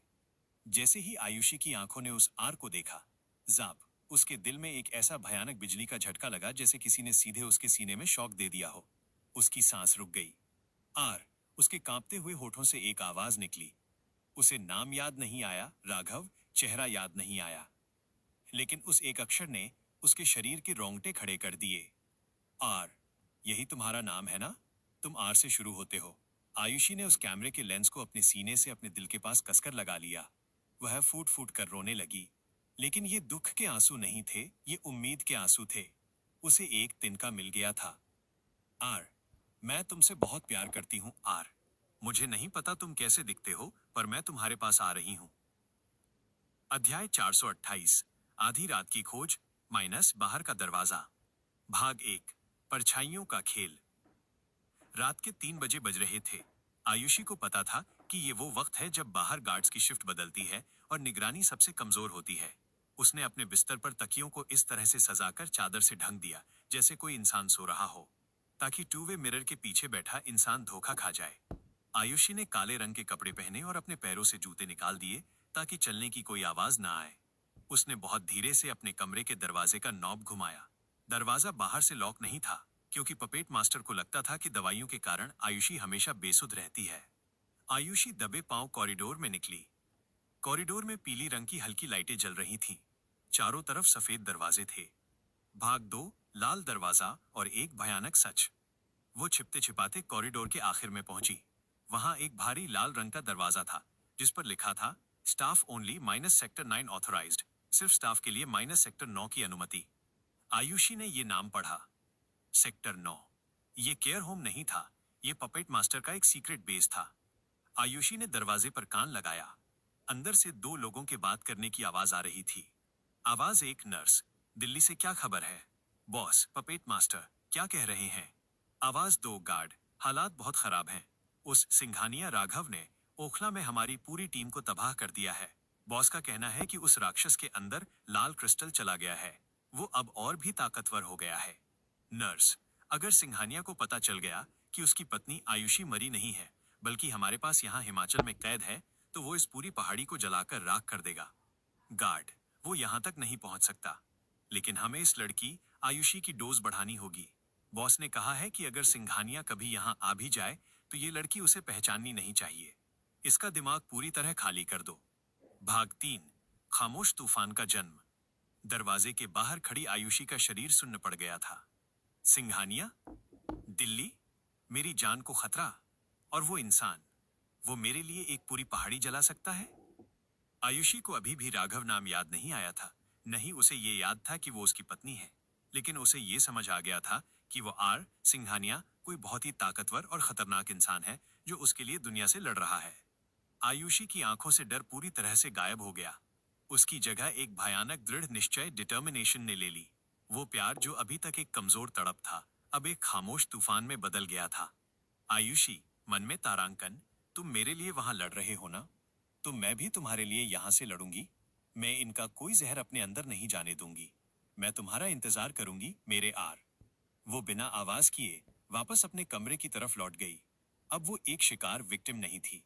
जैसे ही आयुषी की आंखों ने उस आर को देखा, जाप, उसके दिल में एक ऐसा भयानक बिजली का झटका लगा जैसे किसी ने सीधे उसके सीने में शॉक दे दिया हो। उसकी सांस रुक गई। आर। उसके कांपते हुए होठों से एक आवाज निकली। उसे नाम याद नहीं आया, राघव, चेहरा याद नहीं आया, लेकिन उस एक अक्षर ने उसके शरीर के रोंगटे खड़े कर दिए। आर। यही तुम्हारा नाम है ना? तुम आर से शुरू होते हो। आयुषी ने उस कैमरे के लेंस को अपने सीने से अपने दिल के पास कसकर लगा लिया। वह फूट फूट कर रोने लगी। लेकिन ये दुख के आंसू नहीं थे, ये उम्मीद के आंसू थे। उसे एक तिनका मिल गया था। आर, मैं तुमसे बहुत प्यार करती हूं आर। मुझे नहीं पता तुम कैसे दिखते हो, पर मैं तुम्हारे पास आ रही हूं। अध्याय 428, आधी रात की खोज माइनस बाहर का दरवाजा। भाग 1, परछाइयों का खेल। रात के 3 बजे बज रहे थे। आयुषी को पता था कि ये वो वक्त है जब बाहर गार्ड्स की शिफ्ट बदलती है और निगरानी सबसे कमजोर होती है। उसने अपने बिस्तर पर तकियों को इस तरह से सजाकर चादर से ढक दिया जैसे कोई इंसान सो रहा हो, ताकि टू वे मिरर के पीछे बैठा इंसान धोखा खा जाए। आयुषी ने काले रंग के कपड़े पहने और अपने पैरों से जूते निकाल दिए ताकि चलने की कोई आवाज ना आए। उसने बहुत धीरे से अपने कमरे के दरवाजे का नॉब घुमाया। दरवाजा बाहर से लॉक नहीं था, क्योंकि पपेट मास्टर को लगता था कि दवाइयों के कारण आयुषी हमेशा बेसुध रहती है। आयुषी दबे पांव कॉरिडोर में निकली। कॉरिडोर में पीली रंग की हल्की लाइटें जल रही थीं। चारों तरफ सफेद दरवाजे थे। भाग 2, लाल दरवाजा और एक भयानक सच। वो छिपते छिपाते कॉरिडोर के आखिर में पहुंची। वहां एक भारी लाल रंग का दरवाजा था, जिस पर लिखा था staff only minus sector 9 authorised. सिर्फ स्टाफ के लिए माइनस सेक्टर 9 की अनुमति। आयुषी ने ये नाम पढ़ा, सेक्टर 9। ये केयर होम नहीं था, ये पपेट मास्टर का एक सीक्रेट बेस था। आयुषी ने दरवाजे पर कान लगाया। अंदर से 2 लोगों के बात करने की आवाज आ रही थी। आवाज एक नर्स, दिल्ली से क्या खबर है? बॉस, पपेट मास्टर, क्या कह रहे हैं? आवाज 2 गार्ड, हालात बहुत खराब हैं। उस सिंघानिया राघव ने ओखला में हमारी पूरी टीम को तबाह कर दिया है। बॉस का कहना है कि उस राक्षस के अंदर लाल क्रिस्टल चला गया है। वो अब और भी ताकतवर हो गया है। नर्स, अगर सिंघानिया को पता चल गया कि उसकी पत्नी आयुषी मरी नहीं है, बल्कि हमारे पास यहाँ हिमाचल में कैद है, तो वो इस पूरी पहाड़ी को जलाकर राख कर देगा। गार्ड, वो यहाँ तक नहीं पहुंच सकता, लेकिन हमें इस लड़की आयुषी की डोज बढ़ानी होगी। बॉस ने कहा है कि अगर सिंघानिया कभी यहाँ आ भी जाए तो ये लड़की उसे पहचाननी नहीं चाहिए। इसका दिमाग पूरी तरह खाली कर दो। भाग 3, खामोश तूफान का जन्म। दरवाजे के बाहर खड़ी आयुषी का शरीर सुन्न पड़ गया था। सिंघानिया, दिल्ली, मेरी जान को खतरा, और वो इंसान, वो मेरे लिए एक पूरी पहाड़ी जला सकता है। आयुषी को अभी भी राघव नाम याद नहीं आया था। नहीं, उसे ये याद था कि वो उसकी पत्नी है, लेकिन उसे ये समझ आ गया था कि वो आर सिंघानिया कोई बहुत ही ताकतवर और खतरनाक इंसान है जो उसके लिए दुनिया से लड़ रहा है। आयुषी की आंखों से डर पूरी तरह से गायब हो गया। उसकी जगह एक भयानक दृढ़ निश्चय, डिटर्मिनेशन ने ले ली। वो प्यार जो अभी तक एक कमजोर तड़प था, अब एक खामोश तूफान में बदल गया था। आयुषी, मन में तारांकन, तुम मेरे लिए वहां लड़ रहे हो ना? तो मैं भी तुम्हारे लिए यहां से लड़ूंगी। मैं इनका कोई जहर अपने अंदर नहीं जाने दूंगी। मैं तुम्हारा इंतजार करूंगी मेरे आर। वो बिना आवाज किए वापस अपने कमरे की तरफ लौट गई। अब वो एक शिकार विक्टिम नहीं थी,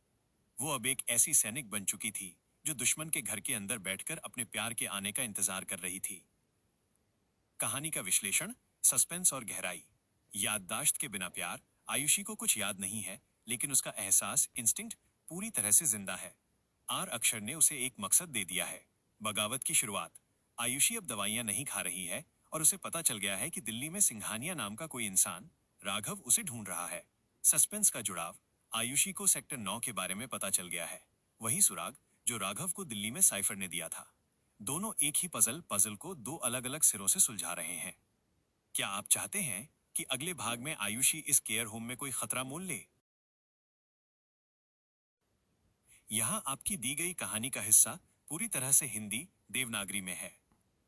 वो अब एक ऐसी सैनिक बन चुकी थी जो दुश्मन के घर के अंदर बैठकर अपने प्यार के आने का इंतजार कर रही थी। कहानी का विश्लेषण, सस्पेंस और गहराई। याददाश्त के बिना प्यार। आयुषी को कुछ याद नहीं है, लेकिन उसका एहसास, इंस्टिंक्ट पूरी तरह से जिंदा है। आर अक्षर ने उसे एक मकसद दे दिया है, बगावत की शुरुआत। आयुषी अब दवाइयां नहीं खा रही है और उसे पता चल गया है कि दिल्ली में सिंघानिया नाम का कोई इंसान, राघव, उसे ढूंढ रहा है। सस्पेंस का जुड़ाव। आयुषी को सेक्टर 9 के बारे में पता चल गया है, वही सुराग जो राघव को दिल्ली में साइफर ने दिया था। दोनों एक ही पजल को दो अलग अलग सिरों से सुलझा रहे हैं। क्या आप चाहते हैं कि अगले भाग में आयुषी इस केयर होम में कोई खतरा मोल ले? यहाँ आपकी दी गई कहानी का हिस्सा पूरी तरह से हिंदी देवनागरी में है।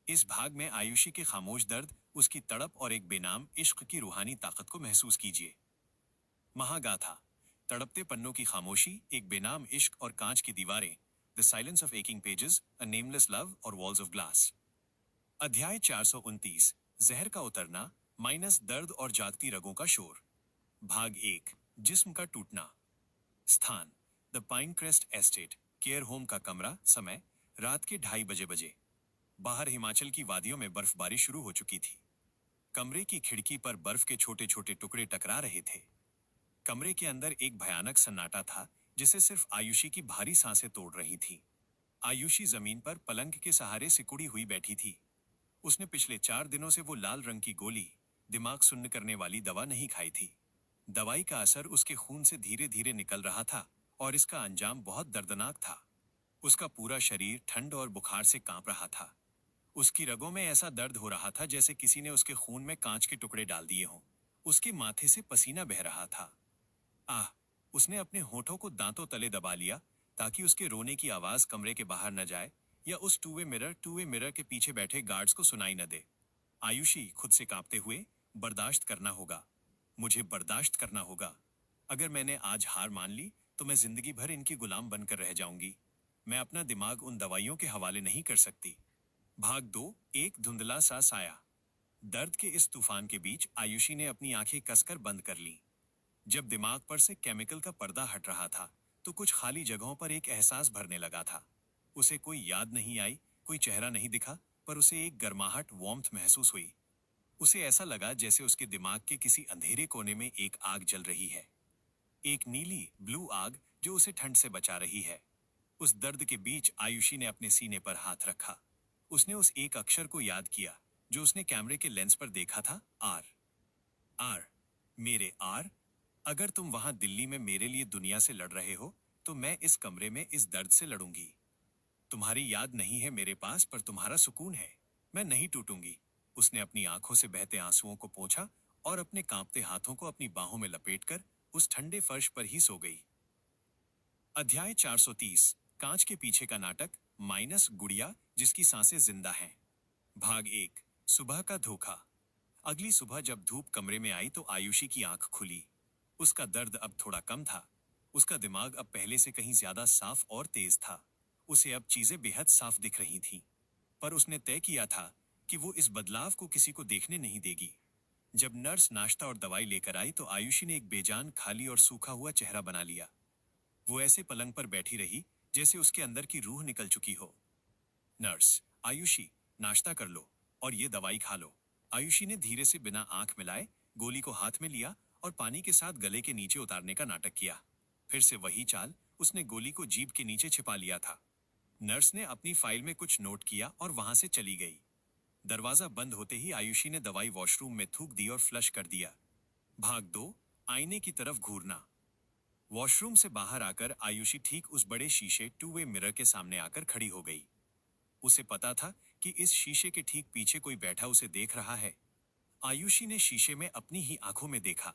इस भाग में आयुषी के खामोश दर्द, उसकी तड़प और एक बेनाम इश्क की रूहानी ताकत को महसूस कीजिए। महागाथा। तड़पते पन्नों की खामोशी, एक बेनाम इश्क और कांच की दीवारें। The silence of aching pages, a nameless love और वॉल्स ऑफ ग्लास। अध्याय 429, जहर का उतरना माइनस दर्द और जागती रगों का शोर। भाग 1, जिस्म का टूटना। स्थान, the pine crest estate, care home का कमरा। समय, रात के 2:30 बजे। बाहर हिमाचल की वादियों में बर्फबारी शुरू हो चुकी थी। कमरे की खिड़की पर बर्फ के छोटे छोटे टुकड़े टकरा रहे थे। कमरे के अंदर एक भयानक सन्नाटा था जिसे सिर्फ आयुषी की भारी सांसें तोड़ रही थी। आयुषी जमीन पर पलंग के सहारे सिकुड़ी हुई बैठी थी। उसने पिछले 4 दिनों से वो लाल रंग की गोली, दिमाग सुन्न करने वाली दवा नहीं खाई थी। दवाई का असर उसके खून से धीरे धीरे निकल रहा था और इसका अंजाम बहुत दर्दनाक था। उसका पूरा शरीर ठंड और बुखार से कांप रहा था। उसकी रगों में ऐसा दर्द हो रहा था जैसे किसी ने उसके खून में कांच के टुकड़े डाल दिए हों। उसके माथे से पसीना बह रहा था। आह! उसने अपने होठों को दांतों तले दबा लिया ताकि उसके रोने की आवाज कमरे के बाहर न जाए या उस टू वे मिरर के पीछे बैठे गार्ड्स को सुनाई न दे। आयुषी खुद से कांपते हुए, बर्दाश्त करना होगा, मुझे बर्दाश्त करना होगा। अगर मैंने आज हार मान ली तो मैं जिंदगी भर इनकी गुलाम बनकर रह जाऊंगी। मैं अपना दिमाग उन दवाइयों के हवाले नहीं कर सकती। भाग 2, एक धुंधला सा साया। दर्द के इस तूफान के बीच आयुषी ने अपनी आंखें कसकर बंद कर लीं। जब दिमाग पर से केमिकल का पर्दा हट रहा था तो कुछ खाली जगहों पर एक एहसास भरने लगा था। उसे कोई याद नहीं आई, कोई चेहरा नहीं दिखा, पर उसे एक गर्माहट, वार्मथ महसूस हुई। उसे ऐसा लगा जैसे उसके दिमाग के किसी अंधेरे कोने में एक आग जल रही है। एक नीली ब्लू आग जो उसे ठंड से बचा रही है। उस दर्द के बीच आयुषी ने अपने सीने पर हाथ रखा। उसने उस एक अक्षर को याद किया जो उसने कैमरे के लेंस पर देखा था, आर। आर, मेरे आर। अगर तुम वहां दिल्ली में मेरे लिए दुनिया से लड़ रहे हो तो मैं इस कमरे में इस दर्द से लड़ूंगी। तुम्हारी याद नहीं है मेरे पास, पर तुम्हारा सुकून है। मैं नहीं टूटूंगी। उसने अपनी आंखों से बहते आंसुओं को पोंछा और अपने कांपते हाथों को अपनी बाहों में लपेटकर उस ठंडे फर्श पर ही सो गई। अध्याय 430, कांच के पीछे का नाटक माइनस गुड़िया जिसकी सांसें जिंदा हैं। भाग 1, सुबह का धोखा। अगली सुबह जब धूप कमरे में आई तो आयुषी की आंख खुली। उसका दर्द अब थोड़ा कम था। उसका दिमाग अब पहले से कहीं ज्यादा साफ और तेज था। उसे अब चीजें बेहद साफ दिख रही थीं। पर उसने तय किया था कि वो इस बदलाव को किसी को देखने नहीं देगी। जब नर्स नाश्ता और दवाई लेकर आई तो आयुषी ने एक बेजान, खाली और सूखा हुआ चेहरा बना लिया। वो ऐसे पलंग पर बैठी रही जैसे उसके अंदर की रूह निकल चुकी हो। नर्स, आयुषी, नाश्ता कर लो और ये दवाई खा लो। आयुषी ने धीरे से बिना आंख मिलाए गोली को हाथ में लिया और पानी के साथ गले के नीचे उतारने का नाटक किया। फिर से वही चाल, उसने गोली को जीभ के नीचे छिपा लिया था। नर्स ने अपनी फाइल में कुछ नोट किया और वहां से चली गई। दरवाजा बंद होते ही आयुषी ने दवाई वॉशरूम में थूक दी और फ्लश कर दिया। भाग 2, आईने की तरफ घूरना। वॉशरूम से बाहर आकर आयुषी ठीक उस बड़े शीशे टू वे मिरर के सामने आकर खड़ी हो गई। उसे पता था कि इस शीशे के ठीक पीछे कोई बैठा उसे देख रहा है। आयुषी ने शीशे में अपनी ही आंखों में देखा।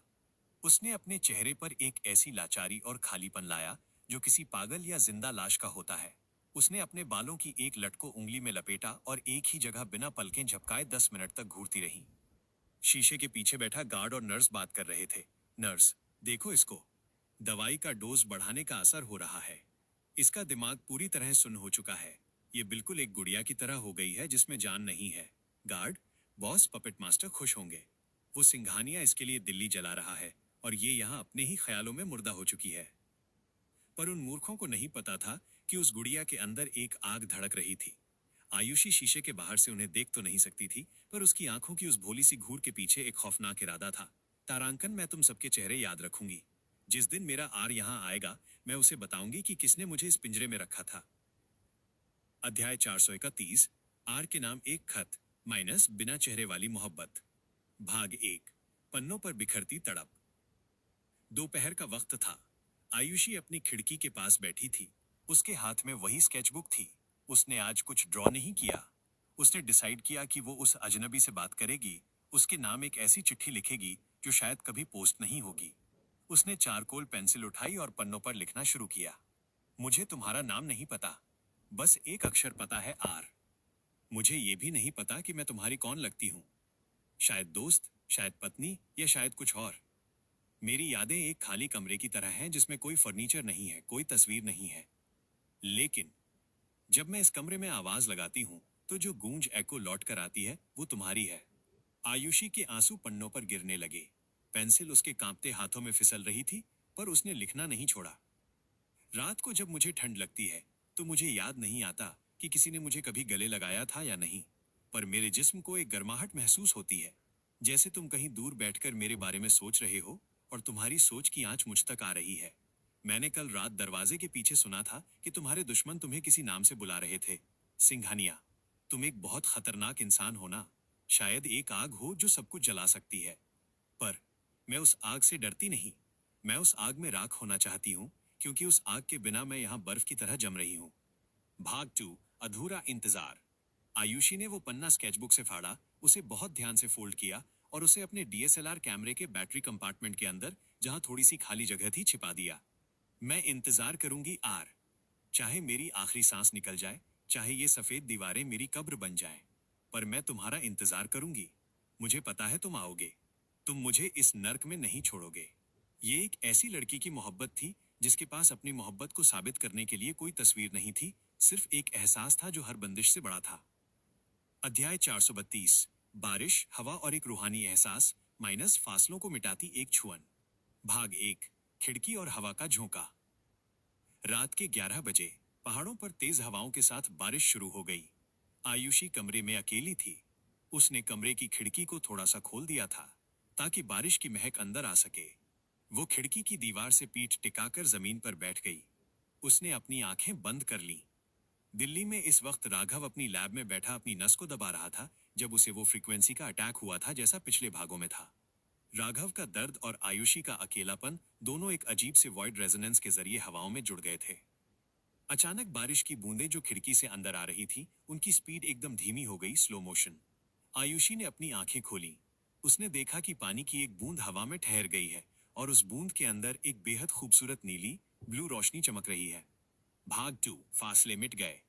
उसने अपने चेहरे पर एक ऐसी लाचारी और खालीपन लाया जो किसी पागल या जिंदा लाश का होता है। उसने अपने बालों की एक लट को उंगली में लपेटा और एक ही जगह बिना पलकें झपकाए 10 मिनट तक घूरती रही। शीशे के पीछे बैठा गार्ड और नर्स बात कर रहे थे। नर्स, देखो इसको, दवाई का डोज बढ़ाने का असर हो रहा है। इसका दिमाग पूरी तरह सुन्न हो चुका है। ये बिल्कुल एक गुड़िया की तरह हो गई है जिसमें जान नहीं है। गार्ड, बॉस पपेट मास्टर खुश होंगे। वो सिंघानिया इसके लिए दिल्ली जला रहा है और ये यहाँ अपने ही ख्यालों में मुर्दा हो चुकी है। पर उन मूर्खों को नहीं पता था कि उस गुड़िया के अंदर एक आग धड़क रही थी। आयुषी शीशे के बाहर से उन्हें देख तो नहीं सकती थी, पर उसकी आंखों की उस भोली सी घूर के पीछे एक खौफनाक इरादा था। तारांकन, मैं तुम सबके चेहरे याद रखूंगी। जिस दिन मेरा आर यहाँ आएगा, मैं उसे बताऊंगी कि किसने मुझे इस पिंजरे में रखा था। अध्याय 431, आर के नाम एक खत माइनस बिना चेहरे वाली मोहब्बत। भाग 1, पन्नों पर बिखरती तड़प। दोपहर का वक्त था। आयुषी अपनी खिड़की के पास बैठी थी। उसके हाथ में वही स्केचबुक थी। उसने आज कुछ ड्रॉ नहीं किया। उसने डिसाइड किया कि वो उस अजनबी से बात करेगी, उसके नाम एक ऐसी चिट्ठी लिखेगी जो शायद कभी पोस्ट नहीं होगी। उसने चारकोल पेंसिल उठाई और पन्नों पर लिखना शुरू किया। मुझे तुम्हारा नाम नहीं पता, बस एक अक्षर पता है, आर। मुझे ये भी नहीं पता कि मैं तुम्हारी कौन लगती हूँ। शायद दोस्त, शायद पत्नी, या शायद कुछ और। मेरी यादें एक खाली कमरे की तरह हैं जिसमें कोई फर्नीचर नहीं है, कोई तस्वीर नहीं है। लेकिन जब मैं इस कमरे में आवाज लगाती हूँ तो जो गूंज एको लौट कर आती है वो तुम्हारी है। आयुषी के आंसू पन्नों पर गिरने लगे। पेंसिल उसके कांपते हाथों में फिसल रही थी, पर उसने लिखना नहीं छोड़ा। रात को जब मुझे ठंड लगती है तो मुझे याद नहीं आता कि किसी ने मुझे कभी गले लगाया था या नहीं, पर मेरे जिस्म को एक गर्माहट महसूस होती है, जैसे तुम कहीं दूर बैठकर मेरे बारे में सोच रहे हो और तुम्हारी सोच की आंच मुझ तक आ रही है। मैंने कल रात दरवाजे के पीछे सुना था कि तुम्हारे दुश्मन तुम्हें किसी नाम से बुला रहे थे। सिंघानिया, तुम एक बहुत खतरनाक इंसान हो ना। शायद एक आग हो जो सब कुछ जला सकती है, पर मैं उस आग से डरती नहीं। मैं उस आग में राख होना चाहती हूँ, क्योंकि उस आग के बिना मैं यहाँ बर्फ की तरह जम रही हूँ। भाग 2, अधूरा इंतजार। आयुषी ने वो पन्ना स्केचबुक से फाड़ा, उसे बहुत ध्यान से फोल्ड किया और उसे अपने डीएसएलआर कैमरे के बैटरी कंपार्टमेंट के अंदर, जहां थोड़ी सी खाली जगह थी, छिपा दिया। मैं इंतजार करूंगी, आर। चाहे मेरी आखिरी सांस निकल जाए, चाहे ये सफेद दीवारें मेरी कब्र बन जाएं, पर मैं तुम्हारा इंतजार करूंगी। मुझे पता है तुम आओगे। तुम मुझे इस नर्क में नहीं छोड़ोगे। ये एक ऐसी लड़की की मोहब्बत थी जिसके पास अपनी मोहब्बत को साबित करने के लिए कोई तस्वीर नहीं थी, सिर्फ एक एहसास था जो हर बंदिश से बड़ा था। अध्याय 432, बारिश, हवा और एक रूहानी एहसास माइनस फासलों को मिटाती एक छुअन। भाग 1, खिड़की और हवा का झोंका। रात के 11 बजे पहाड़ों पर तेज हवाओं के साथ बारिश शुरू हो गई। आयुषी कमरे में अकेली थी। उसने कमरे की खिड़की को थोड़ा सा खोल दिया था ताकि बारिश की महक अंदर आ सके। वो खिड़की की दीवार से पीठ टिकाकर जमीन पर बैठ गई। उसने अपनी आंखें बंद कर लीं। दिल्ली में इस वक्त राघव अपनी लैब में बैठा अपनी नस को दबा रहा था जब उसे वो फ्रीक्वेंसी का अटैक हुआ था जैसा पिछले भागों में था। राघव का दर्द और आयुषी का अकेलापन दोनों एक अजीब से वॉइड रेजोनेंस के जरिए हवाओं में जुड़ गए थे। अचानक बारिश की बूंदें जो खिड़की से अंदर आ रही थी, उनकी स्पीड एकदम धीमी हो गई, स्लो मोशन। आयुषी ने अपनी आंखें खोली। उसने देखा कि पानी की एक बूंद हवा में ठहर गई है और उस बूंद के अंदर एक बेहद खूबसूरत नीली ब्लू रोशनी चमक रही है। भाग 2, फासले मिट गए।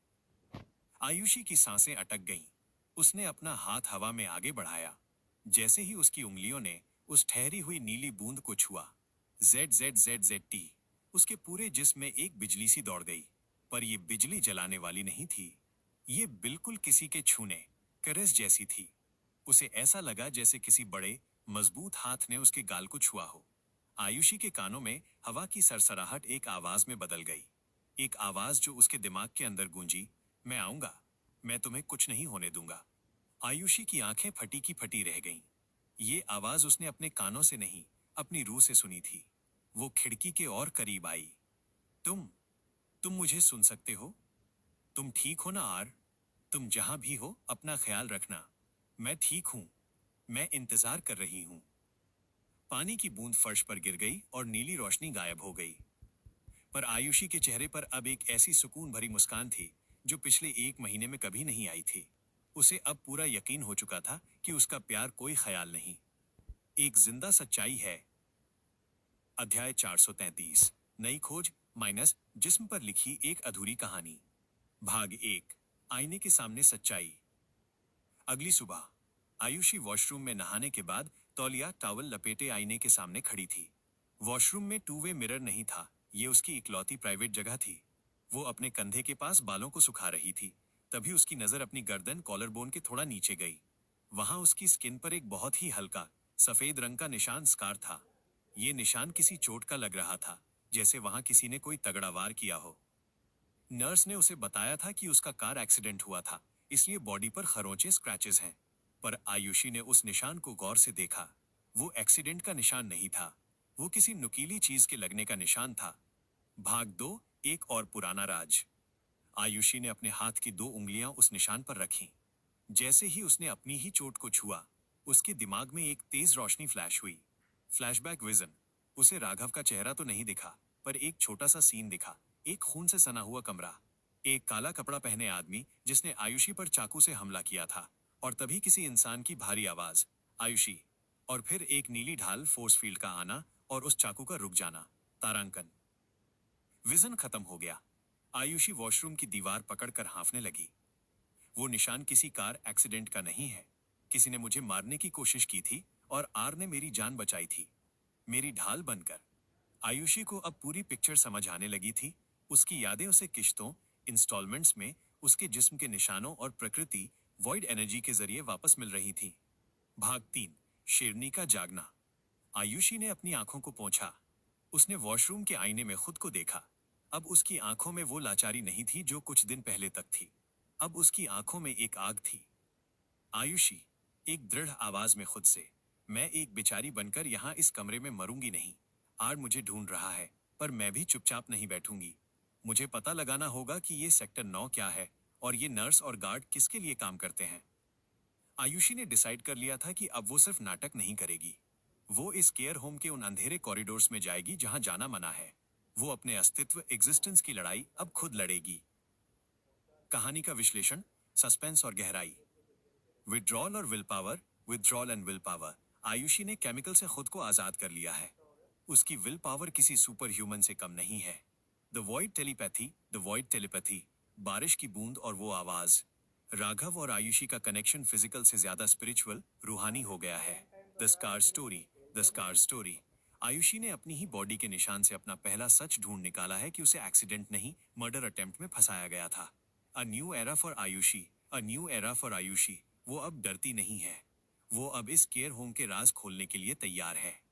आयुषी की सांसें अटक गईं। उसने अपना हाथ हवा में आगे बढ़ाया। जैसे ही उसकी उंगलियों ने उस ठहरी हुई नीली बूंद को छुआ, ZZZZT, उसके पूरे जिस्म में एक बिजली सी दौड़ गई। पर यह बिजली जलाने वाली नहीं थी। ये बिल्कुल किसी के छूने करस जैसी थी। उसे ऐसा लगा जैसे किसी बड़े मजबूत हाथ ने उसके गाल को छुआ हो। आयुषी के कानों में हवा की सरसराहट एक आवाज में बदल गई। एक आवाज जो उसके दिमाग के अंदर गूंजी, मैं आऊंगा, मैं तुम्हें कुछ नहीं होने दूंगा। आयुषी की आंखें फटी की फटी रह गईं। ये आवाज उसने अपने कानों से नहीं, अपनी रूह से सुनी थी। वो खिड़की के और करीब आई। तुम मुझे सुन सकते हो? तुम ठीक हो ना, आर? तुम जहां भी हो अपना ख्याल रखना। मैं ठीक हूं। मैं इंतजार कर रही हूं। पानी की बूंद फर्श पर गिर गई और नीली रोशनी गायब हो गई। पर आयुषी के चेहरे पर अब एक ऐसी सुकून भरी मुस्कान थी जो पिछले 1 महीने में कभी नहीं आई थी। उसे अब पूरा यकीन हो चुका था कि उसका प्यार कोई ख्याल नहीं, एक जिंदा सच्चाई है। अध्याय 433, नई खोज माइनस जिस्म पर लिखी एक अधूरी कहानी। भाग 1, आईने के सामने सच्चाई। अगली सुबह आयुषी वॉशरूम में नहाने के बाद तौलिया टॉवल लपेटे आईने के सामने खड़ी थी। वॉशरूम में 2 वे मिरर नहीं था, ये उसकी इकलौती प्राइवेट जगह थी। वो अपने कंधे के पास बालों को सुखा रही थी, तभी उसकी नजर अपनी गर्दन कॉलर बोन के थोड़ा नीचे गई। वहां उसकी स्किन पर एक बहुत ही हल्का सफेद रंग का निशान स्कार था। ये निशान किसी चोट का लग रहा था, जैसे वहां किसी ने कोई तगड़ा वार किया हो। नर्स ने उसे बताया था कि उसका कार एक्सीडेंट हुआ था, इसलिए बॉडी पर खरोंचे स्क्रैचेस हैं। पर आयुषी ने उस निशान को गौर से देखा। वो एक्सीडेंट का निशान नहीं था, वो किसी नुकीली चीज के लगने का निशान था। भाग 2, एक और पुराना राज। आयुषी ने अपने हाथ की 2 उंगलियां उस निशान पर रखीं। जैसे ही उसने अपनी ही चोट को छुआ, उसके दिमाग में एक तेज रोशनी फ्लैश हुई। Flashback vision. उसे राघव का चेहरा तो नहीं दिखा, पर एक छोटा सा सीन दिखा। एक खून से सना हुआ कमरा, एक काला कपड़ा पहने आदमी जिसने आयुषी पर चाकू से हमला किया था, और तभी किसी इंसान की भारी आवाज, आयुषी। और फिर एक नीली ढाल फोर्स फील्ड का आना और उस चाकू का रुक जाना। तारांकन। विजन खत्म हो गया। आयुषी वॉशरूम की दीवार पकड़कर हांफने लगी। वो निशान किसी कार एक्सीडेंट का नहीं है। किसी ने मुझे मारने की कोशिश की थी और आर ने मेरी जान बचाई थी, मेरी ढाल बनकर। आयुषी को अब पूरी पिक्चर समझ आने लगी थी। उसकी यादें उसे किश्तों, इंस्टॉलमेंट्स में उसके जिस्म के निशानों और प्रकृति, वॉइड एनर्जी के जरिए वापस मिल रही थी। भाग 3, शेरनी का जागना। आयुषी ने अपनी आंखों को पोंछा। उसने वॉशरूम के आईने में खुद को देखा। अब उसकी आंखों में वो लाचारी नहीं थी जो कुछ दिन पहले तक थी। अब उसकी आंखों में एक आग थी। आयुषी, एक दृढ़ आवाज में खुद से, मैं एक बेचारी बनकर यहाँ इस कमरे में मरूंगी नहीं। आर मुझे ढूंढ रहा है, पर मैं भी चुपचाप नहीं बैठूंगी। मुझे पता लगाना होगा कि ये सेक्टर 9 क्या है और ये नर्स और गार्ड किसके लिए काम करते हैं। आयुषी ने डिसाइड कर लिया था कि अब वो सिर्फ नाटक नहीं करेगी। वो इस केयर होम के उन अंधेरे कॉरिडोर्स में जाएगी जहां जाना मना है। वो अपने अस्तित्व, एग्जिस्टेंस की लड़ाई अब खुद लड़ेगी। कहानी का विश्लेषण, सस्पेंस और गहराई। विड्रॉल और will power. Withdrawal and will power. Ayushi ने केमिकल से खुद को आजाद कर लिया है। उसकी विल पावर किसी सुपर ह्यूमन से कम नहीं है। The void telepathy. The void telepathy. बारिश की बूंद और वो आवाज। राघव और आयुषी का कनेक्शन फिजिकल से ज्यादा स्पिरिचुअल, रूहानी हो गया है। The scar story. The scar story. Ayushi ने अपनी ही बॉडी के निशान से अपना पहला सच ढूंढ निकाला है कि उसे एक्सीडेंट नहीं, मर्डर अटेम्प्ट में फंसाया गया था। A new era for Ayushi. A new era for Ayushi. वो अब डरती नहीं है। वो अब इस केयर होम के राज खोलने के लिए तैयार है।